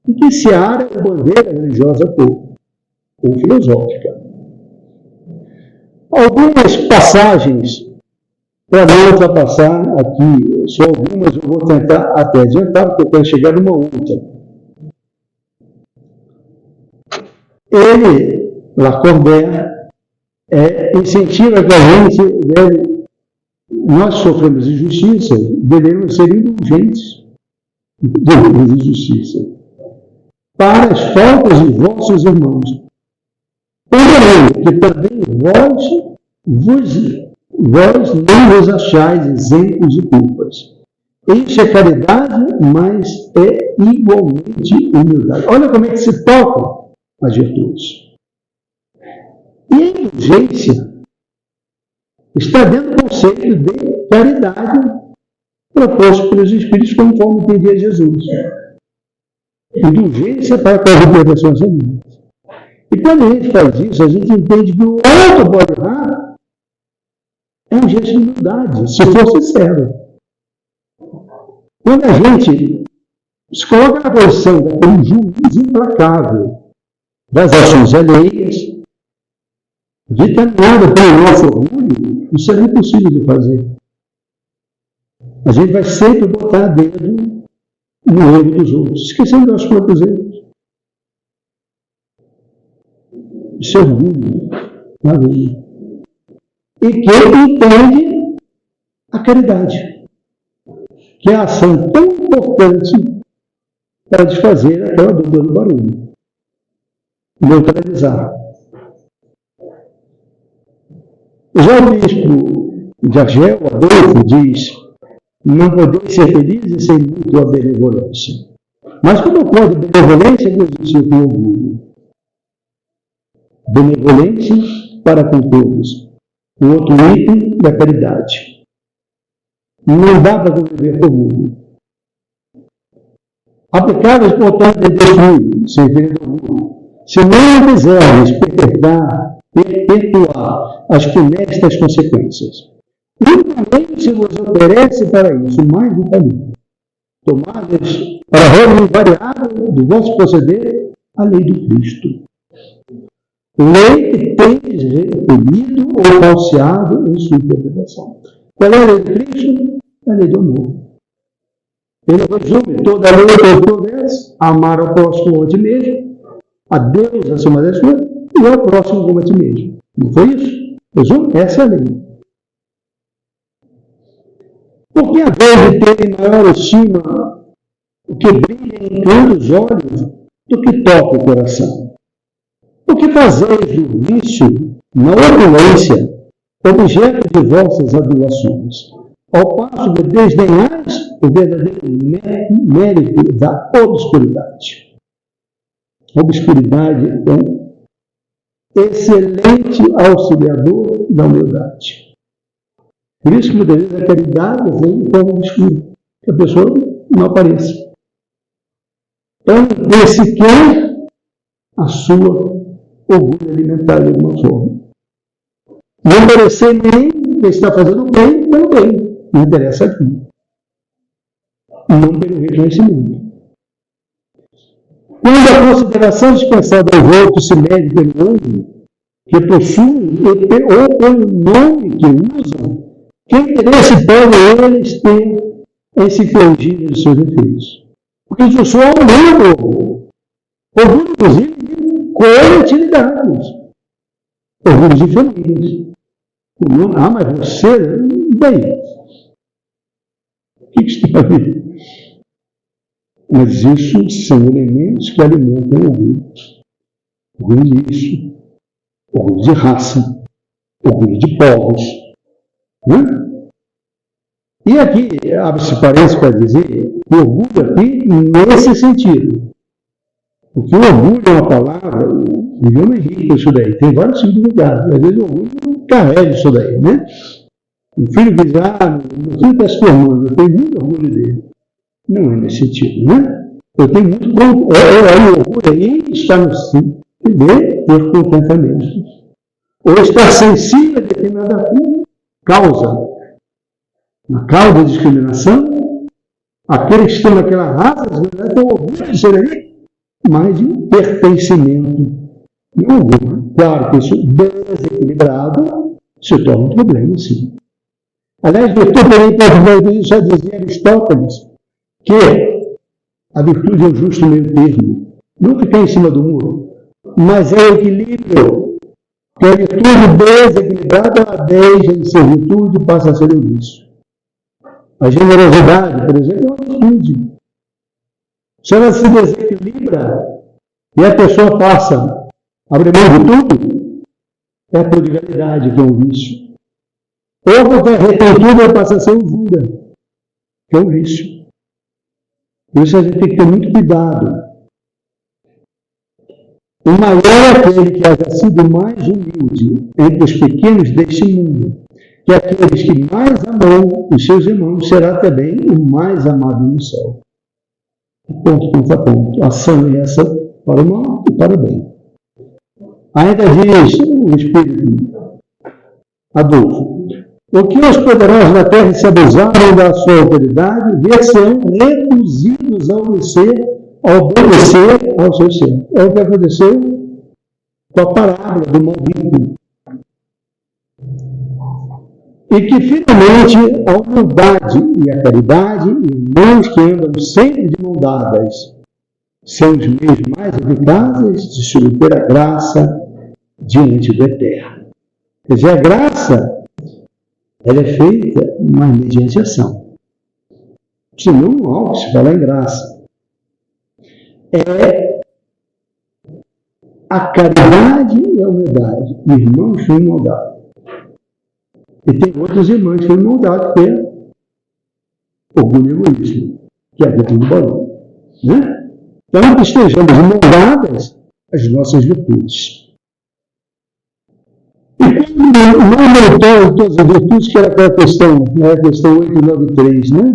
e que se ara a bandeira religiosa ou filosófica. Algumas passagens, para não ultrapassar aqui, só algumas eu vou tentar até adiantar, porque eu quero chegar numa outra. Ele, Lacordaire, incentiva que a gente deve, nós sofremos injustiça, devemos ser indulgentes de injustiça para as faltas de vossos irmãos. Porém, que também vós não vos achais isentos de culpas. Isso é caridade, mas é igualmente humildade. Olha como é que se tocam as virtudes. E a indulgência está dentro do conceito de caridade proposto pelos Espíritos conforme entendia Jesus. Indulgência para corrigir pessoas ruins. E quando a gente faz isso, a gente entende que o outro pode errar é um gesto de humildade, se for sincero. Quando a gente se coloca na posição daquele juiz implacável das ações alheias, determinado pelo nosso orgulho, isso é impossível de fazer. A gente vai sempre botar dedo no erro dos outros, esquecendo das próprios erros. Isso é orgulho, na vida. E que entende a caridade, que é a ação tão importante para desfazer aquela dúvida do barulho, neutralizar. Já o bispo de Argel, Adolfo, diz: não podeis ser felizes sem mútua benevolência. Mas quando ocorre benevolência, não existe o orgulho. Benevolência para com todos. O outro item da caridade. Não dá para conviver com o orgulho. Aplicáveis, portanto, em destruir, sem ver orgulho. Se não quisermos perpetuar as funestas consequências, unicamente se vos oferece para isso mais do caminho. Tomadas para a regra invariável do vosso proceder a lei do Cristo. Lei que tendes repelido ou falseado em sua interpretação. Qual é a lei do Cristo? A lei do amor. Ele resume toda a lei que houvesse: amar ao próximo como a ti mesmo, a Deus acima das coisas e ao próximo como a ti mesmo. Não foi isso? Resume? Essa é a lei. Porque a vez de ter em maior estima o que brilha em canto os olhos do que toca o coração? Porque fazeis do vício, na opulência, objeto de vossas adulações, ao passo que desdenhais o verdadeiro mérito da obscuridade. Obscuridade é um excelente auxiliador da humildade. Por isso que muitas vezes a caridade vem em forma obscura, que a pessoa não apareça. Então, esse quer a sua orgulho alimentar de alguma forma. Não parecer nem que está fazendo bem pelo bem. Não interessa aqui. Não pelo reconhecimento. Quando a consideração dispensada aos outros se mede pelo ânimo que possuem ou pelo nome que usam, que interesse podem eles ter em se corrigir dos seus defeitos? Porque isso só aumenta o orgulho. Orgulho, inclusive, de coletividades. Orgulho de famílias. Ah, mas você, bem, o que está a ver? Mas isso são elementos que alimentam o orgulho. Orgulho disso, orgulho de raça, orgulho de povos. Né? E aqui, abre-se parênteses para dizer, o orgulho aqui nesse sentido. Porque o orgulho é uma palavra, o idioma é rico isso daí, tem vários significados. Às vezes o orgulho não carrega isso daí, né? O filho diz, meu filho está se formando, eu tenho muito orgulho dele. Não é nesse sentido, né? Eu tenho muito o orgulho aí está no sentido de ter contentamento. Ou estar sensível a determinada causa. Na causa da discriminação, aqueles que estão naquela raça, tem orgulho de ser ali, mas de pertencimento. Não orgulho. Claro que isso desequilibrado se torna um problema, sim. Aliás, virtude também pode já dizia Aristóteles que a virtude é o justo meio termo. Não ficar em cima do muro, mas é o equilíbrio. Que a virtude desequilibrada, ela deixa de ser virtude e passa a ser o vício. A generosidade, por exemplo, é uma virtude. Se ela se desequilibra e a pessoa passa a abrir mão de tudo, é a prodigalidade, que é um vício. Ou porque retém tudo e passa a ser usura, que é um vício. Por isso a gente tem que ter muito cuidado. O maior é aquele que haja sido mais humilde entre os pequenos deste mundo, que aqueles que mais amam os seus irmãos será também o mais amado no céu. Ponto contra ponto. A ação é essa para o mal e para o bem. Ainda diz o Espírito Adolfo: o que os poderosos da terra se abusaram da sua autoridade, ver-se-ão reduzidos a obedecer ao seu ser. É o que aconteceu com a parábola do maldito. E que, finalmente, a humildade e a caridade, irmãos que andam sempre de mão dadas, são os meios mais eficazes de se obter a graça diante do Eterno. Quer dizer, a graça, ela é feita, mas mediante ação. Senão, não há o que se falar em graça. É a caridade e a humildade. Irmãos são imodados. E tem outros irmãos que são imodados, que é orgulho e egoísmo, que é a virtude do barulho. Né? Então, que estejamos imodadas as nossas virtudes. E quando não meritou todas as virtudes, que era aquela questão, né? A questão 893, né?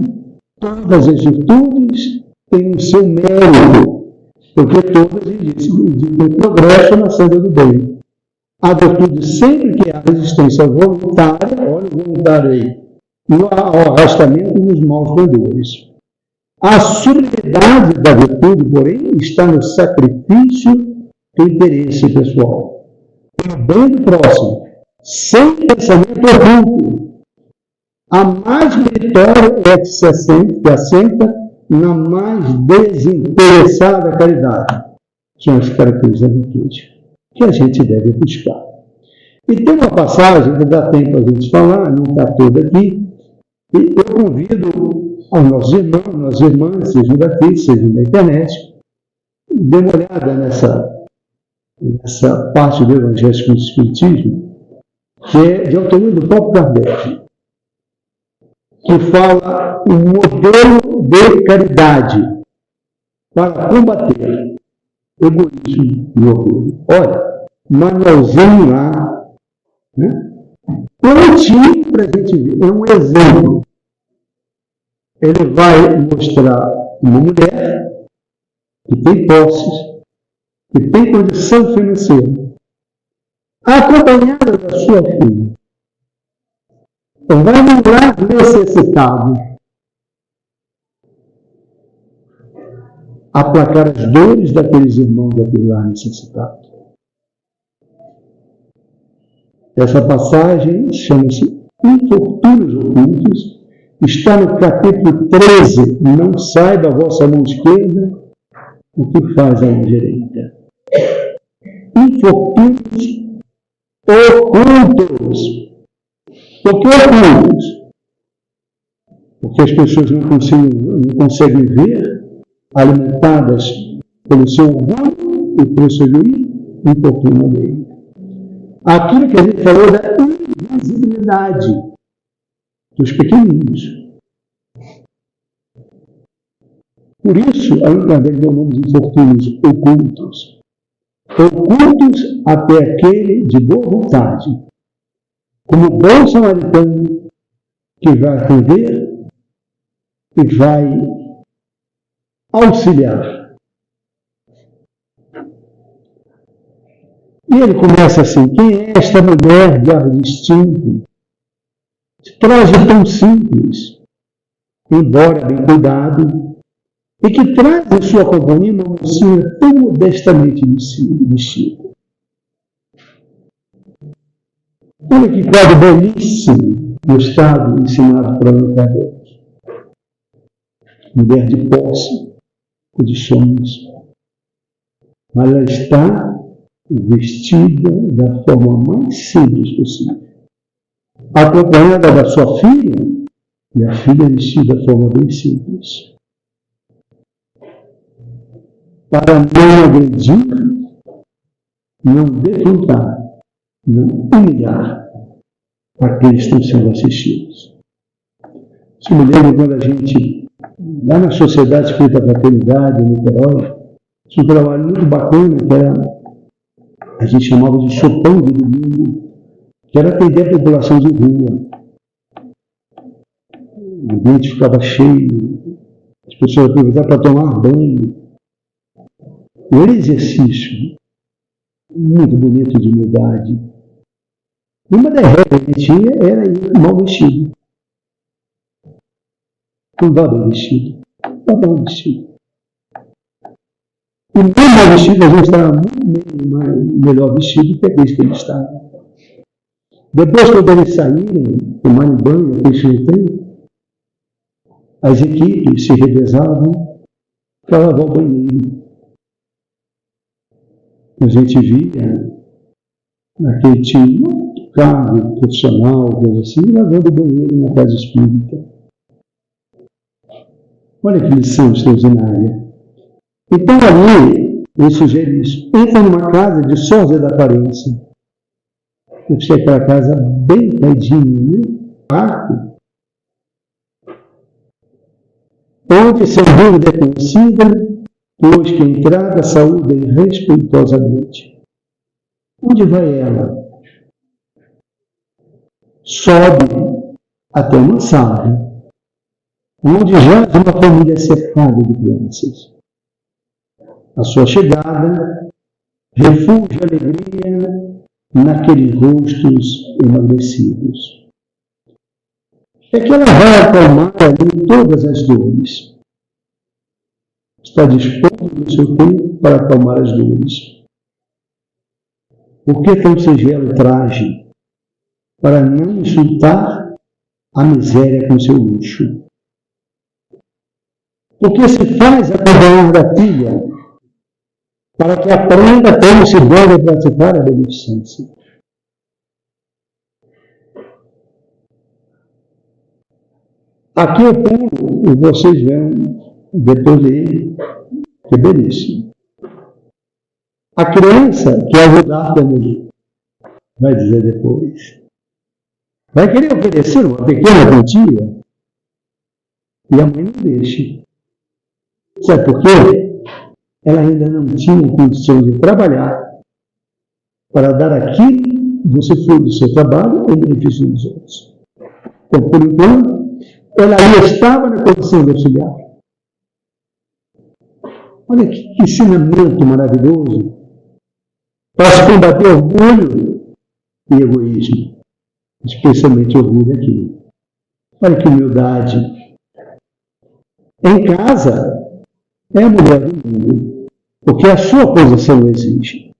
Todas as virtudes têm o seu mérito, porque todas indicam progresso na senda do bem. A virtude, sempre que há resistência voluntária, olha o voluntário aí, no arrastamento nos maus pendores. A sublimidade da virtude, porém, está no sacrifício do interesse pessoal, pelo bem do próximo, sem pensamento oculto. A mais meritória é a que se assenta na mais desinteressada caridade. São as características da virtude que a gente deve buscar. E tem uma passagem que dá tempo a gente falar, não está toda aqui, e eu convido aos nossos irmãos, nossas irmãs, sejam daqui, sejam da internet, dê uma olhada nessa parte do Evangelho com o Espiritismo, que é de autoria do próprio Kardec, que fala um modelo de caridade para combater egoísmo e orgulho. Olha, manualzinho lá, né? Prontinho para a gente ver. É um exemplo. Ele vai mostrar uma mulher que tem posses, que tem condição financeira, acompanhada da sua filha. Então, vai num lar necessitado, aplacar as dores daqueles irmãos daquele lar necessitado. Essa passagem chama-se Infortúnios Ocultos, está no capítulo 13. Não saiba a vossa mão esquerda o que faz a mão direita. Infortúnios ocultos. Por que ocultos? Porque as pessoas não conseguem ver, alimentadas pelo seu orgulho e pelo seu egoísmo, infortúnio alheio. Aquilo que a gente falou da invisibilidade dos pequeninos. Por isso, a Kardec deu o nome de infortúnios ocultos. Ocultos até aquele de boa vontade, como o bom samaritano que vai atender e vai auxiliar. E ele começa assim: quem é esta mulher de ar distinto, de traje tão simples, embora bem cuidado, e que traz em sua companhia uma mocinha tão modestamente vestida? Olha que quadro belíssimo no estado ensinado por Allan Kardec. Mulher de posse, condições, mas ela está vestida da forma mais simples possível, acompanhada da sua filha, e a filha vestida da forma bem simples, para não agredir, não defrontar, não humilhar aqueles que estão sendo assistidos. Isso me lembra quando a gente, lá na Sociedade Espírita da Fraternidade, em Niterói, tinha um trabalho muito bacana, que era, a gente chamava de sopão de domingo, que era atender a população de rua. o ambiente ficava cheio, as pessoas aproveitavam para tomar banho. Era exercício muito bonito de humildade. E uma das regras que tinha era ir mal vestido. Não dá bem vestido. Não dá bem vestido. E mesmo mal vestido, a gente estava muito melhor vestido que aqueles que ele estava. Depois, quando eles saírem, tomarem banho, aquele tempo, as equipes se revezavam para lavar o banheiro. A gente via naquele time, carro profissional, coisa assim, lavando o banheiro na casa espírita. Olha que lição extraordinária. Então ali, ele sugere isso. Entra numa casa de sósia da aparência. Eu achei aquela casa bem caidinha, né? Quarto. Onde, sem dúvida, é conhecida, pois que a entrada saúda respeitosamente. Onde vai ela? Sobe até uma sala, onde jaz uma família cercada de crianças. A sua chegada refúgio a alegria naqueles rostos emagrecidos. É que ela vai acalmar ali todas as dores. Está dispondo do seu tempo para acalmar as dores. Por que tão singelo traje? Para não insultar a miséria com seu luxo. Porque se faz acompanhar da filha, para que aprenda como se deve praticar a beneficência. Aqui eu pulo e vocês vão depois ler, que belíssimo. A criança quer ajudar também, vai dizer depois. Vai querer oferecer uma pequena quantia e a mãe não deixa. Sabe por quê? Ela ainda não tinha condição de trabalhar para dar aquilo que você foi do seu trabalho em benefício dos outros. Então, por enquanto, ela ainda estava na condição de auxiliar. Olha que ensinamento maravilhoso para se combater orgulho e egoísmo, especialmente orgulho aqui. Olha que humildade. Em casa, é a mulher do mundo, porque a sua posição exige.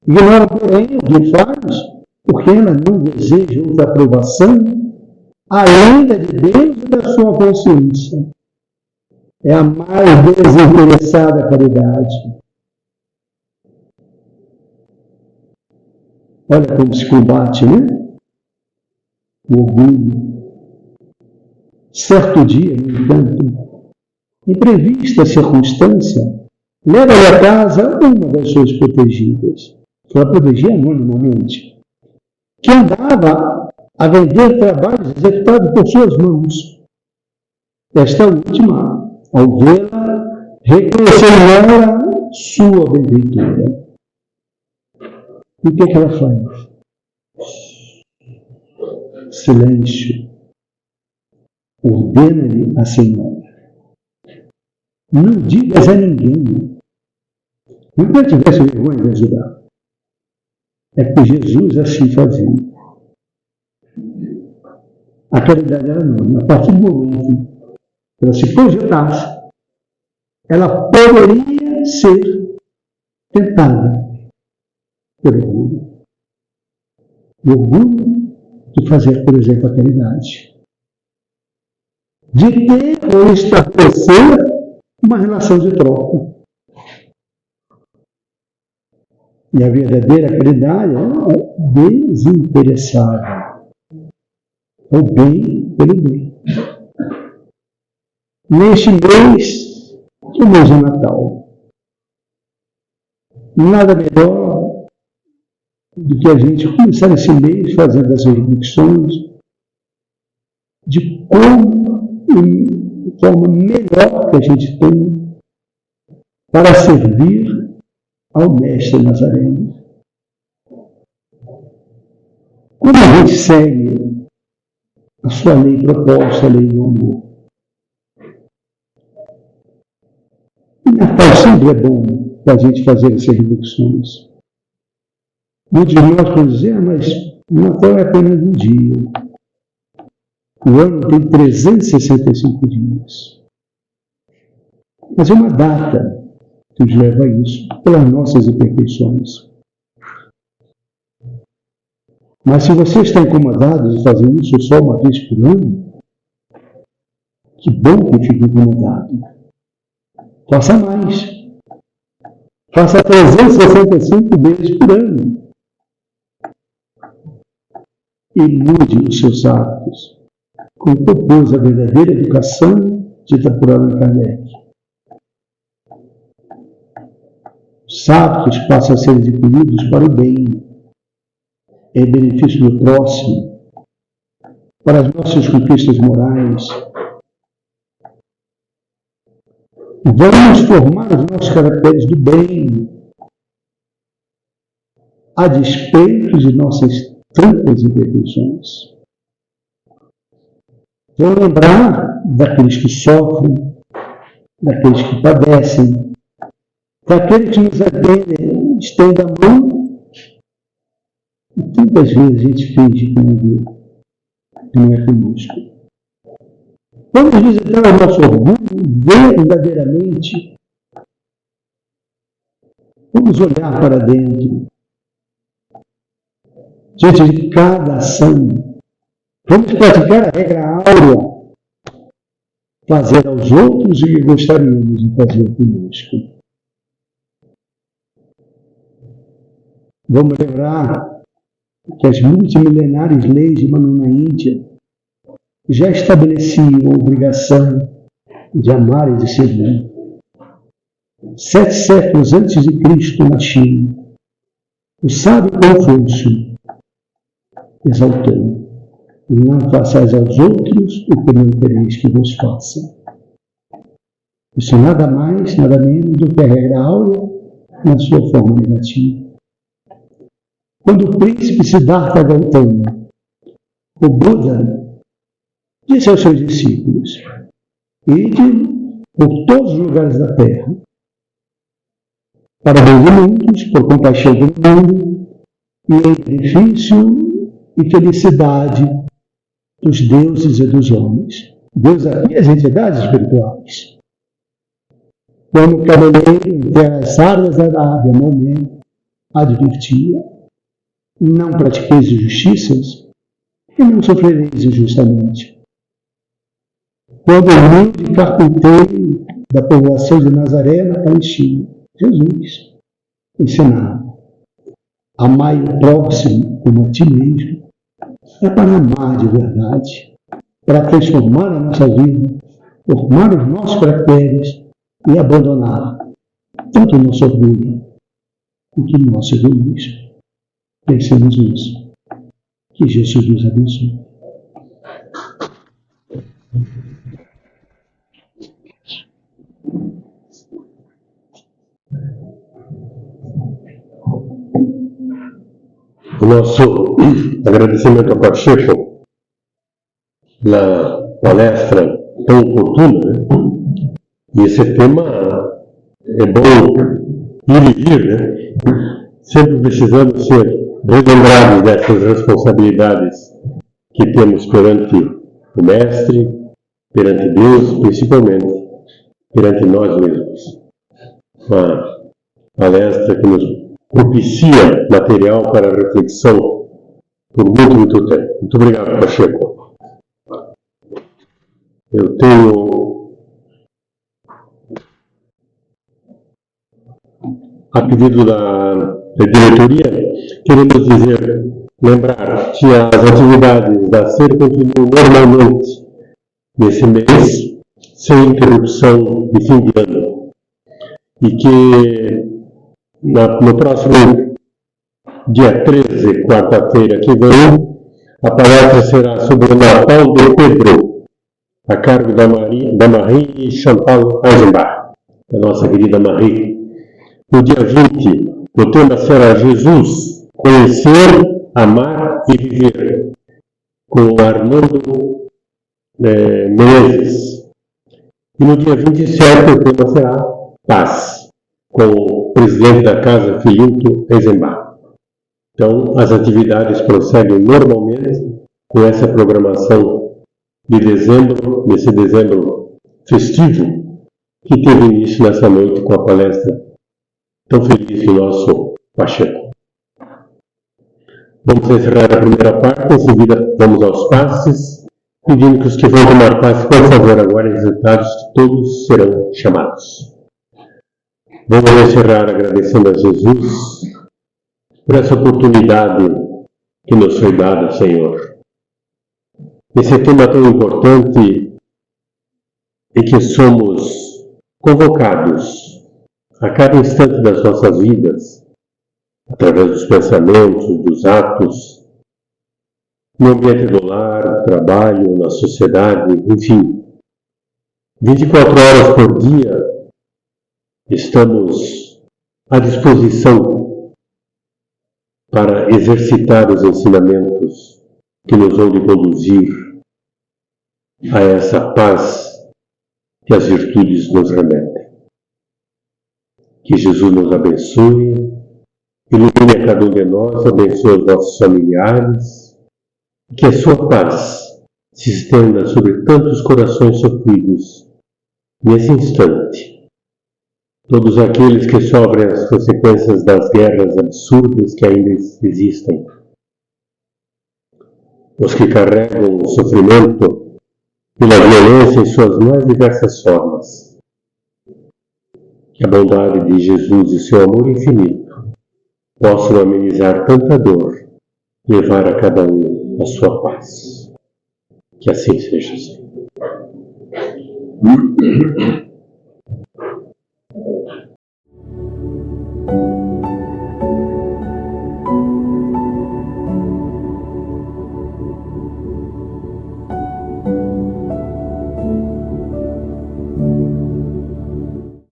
Ignora, porém, o que faz, porque ela não deseja outra aprovação, além da de Deus e da sua consciência. É a mais desinteressada caridade. Olha como se combate, né? O orgulho. Certo dia, no entanto, imprevista circunstância, leva-lhe a casa uma das suas protegidas, que ela protegia anonimamente, que andava a vender trabalhos executados por suas mãos. Esta última, ao vê-la, reconheceu nela sua benfeitora. E o que é que ela faz? Silêncio. Ordena-lhe a Senhora. Não digas a ninguém. Não que eu tivesse vergonha de ajudar. É que Jesus assim fazia. A caridade era não. A partir do momento que ela se projetasse, ela poderia ser tentada pelo orgulho. O orgulho de fazer, por exemplo, a caridade. De ter ou estabelecer uma relação de troca. E a verdadeira caridade é desinteressada. É o bem pelo bem. Neste mês, que mês de Natal, nada melhor do que a gente começar esse mês fazendo as reflexões de como, de forma melhor que a gente tem para servir ao Mestre Nazareno. Quando a gente segue a sua lei proposta, a lei do amor. E Natal sempre é bom para a gente fazer essas reflexões. Muitos de nós podem dizer, mas o Natal é apenas um dia. O ano tem 365 dias. Mas é uma data que nos leva a isso, pelas nossas imperfeições. Mas se você está incomodado de fazer isso só uma vez por ano, que bom que fique incomodado. Faça mais. Faça 365 vezes por ano. E mude os seus hábitos, como propôs a verdadeira educação dita por Allan Kardec. Os hábitos passam a ser adquiridos para o bem, em benefício do próximo, para as nossas conquistas morais. Vamos formar os nossos caracteres do bem, a despeito de nossas tantas imperfeições. Vamos lembrar daqueles que sofrem, daqueles que padecem, daqueles que nos atendem, estendem a mão. E tantas vezes a gente finge que não é conosco. Vamos visitar o nosso orgulho verdadeiramente. Vamos olhar para dentro. Diante de cada ação. Vamos praticar a regra áurea. Fazer aos outros o que gostaríamos de fazer conosco. Vamos lembrar que as multimilenares leis de Manu na Índia já estabeleciam a obrigação de amar e de servir. 7 séculos antes de Cristo, na China, o sábio Confúcio exaltou: não façais aos outros o que não quereis que vos façam. Isso é nada mais, nada menos do que a regra áurea na sua forma negativa. Quando o príncipe Siddhartha Gautama, o Buda, disse aos seus discípulos: ide por todos os lugares da terra, para bem de muitos, por compaixão do mundo, e em benefício e felicidade dos deuses e dos homens. Deus aqui, as entidades espirituais. Como o cavaleiro entre as áreas da Arábia, Maomé, advertia: não pratiqueis injustiças e não sofrereis injustamente. Quando o humilde carpinteiro da povoação de Nazaré, na Palestina, Jesus, ensinava: amai o próximo como a ti mesmo, é para amar de verdade, para transformar a nossa vida, formar os nossos caracteres e abandonar tanto o nosso orgulho quanto o nosso egoísmo. Pensemos nisso. Que Jesus nos abençoe. O nosso agradecimento ao Pacheco pela palestra tão oportuna, né? E esse tema é bom ir e vir, né? Sempre precisamos ser relembrados dessas responsabilidades que temos perante o Mestre, perante Deus, principalmente perante nós mesmos. Uma palestra que nos propicia material para reflexão por muito, muito tempo. Muito obrigado, Pacheco. Eu tenho, a pedido da diretoria, queremos lembrar que as atividades da SER continuam normalmente nesse mês, sem interrupção de fim de ano. E que no próximo dia 13, quarta-feira que vem, a palestra será sobre o Natal de Pedro, a cargo da Marie Chantal Eisenbach, da nossa querida Marie. No dia 20, o tema será Jesus, conhecer, amar e viver, com o Armando Menezes. E no dia 27 o tema será Paz, com o presidente da casa, Filinto Eisenbach. Então, as atividades prosseguem normalmente com essa programação de dezembro, nesse dezembro festivo, que teve início nessa noite com a palestra tão feliz do nosso Pacheco. Vamos encerrar a primeira parte, em seguida vamos aos passes, pedindo que os que vão tomar passe, por favor, aguardem os resultados, que todos serão chamados. Vamos encerrar agradecendo a Jesus por essa oportunidade que nos foi dada, Senhor. Esse tema tão importante em que somos convocados a cada instante das nossas vidas, através dos pensamentos, dos atos, no ambiente do lar, no trabalho, na sociedade, enfim. 24 horas por dia estamos à disposição para exercitar os ensinamentos que nos vão de conduzir a essa paz que as virtudes nos remetem. Que Jesus nos abençoe, ilumine a cada um de nós, abençoe os nossos familiares, que a sua paz se estenda sobre tantos corações sofridos nesse instante. Todos aqueles que sofrem as consequências das guerras absurdas que ainda existem. Os que carregam o sofrimento pela violência em suas mais diversas formas. Que a bondade de Jesus e seu amor infinito possam amenizar tanta dor, levar a cada um a sua paz. Que assim seja, Senhor.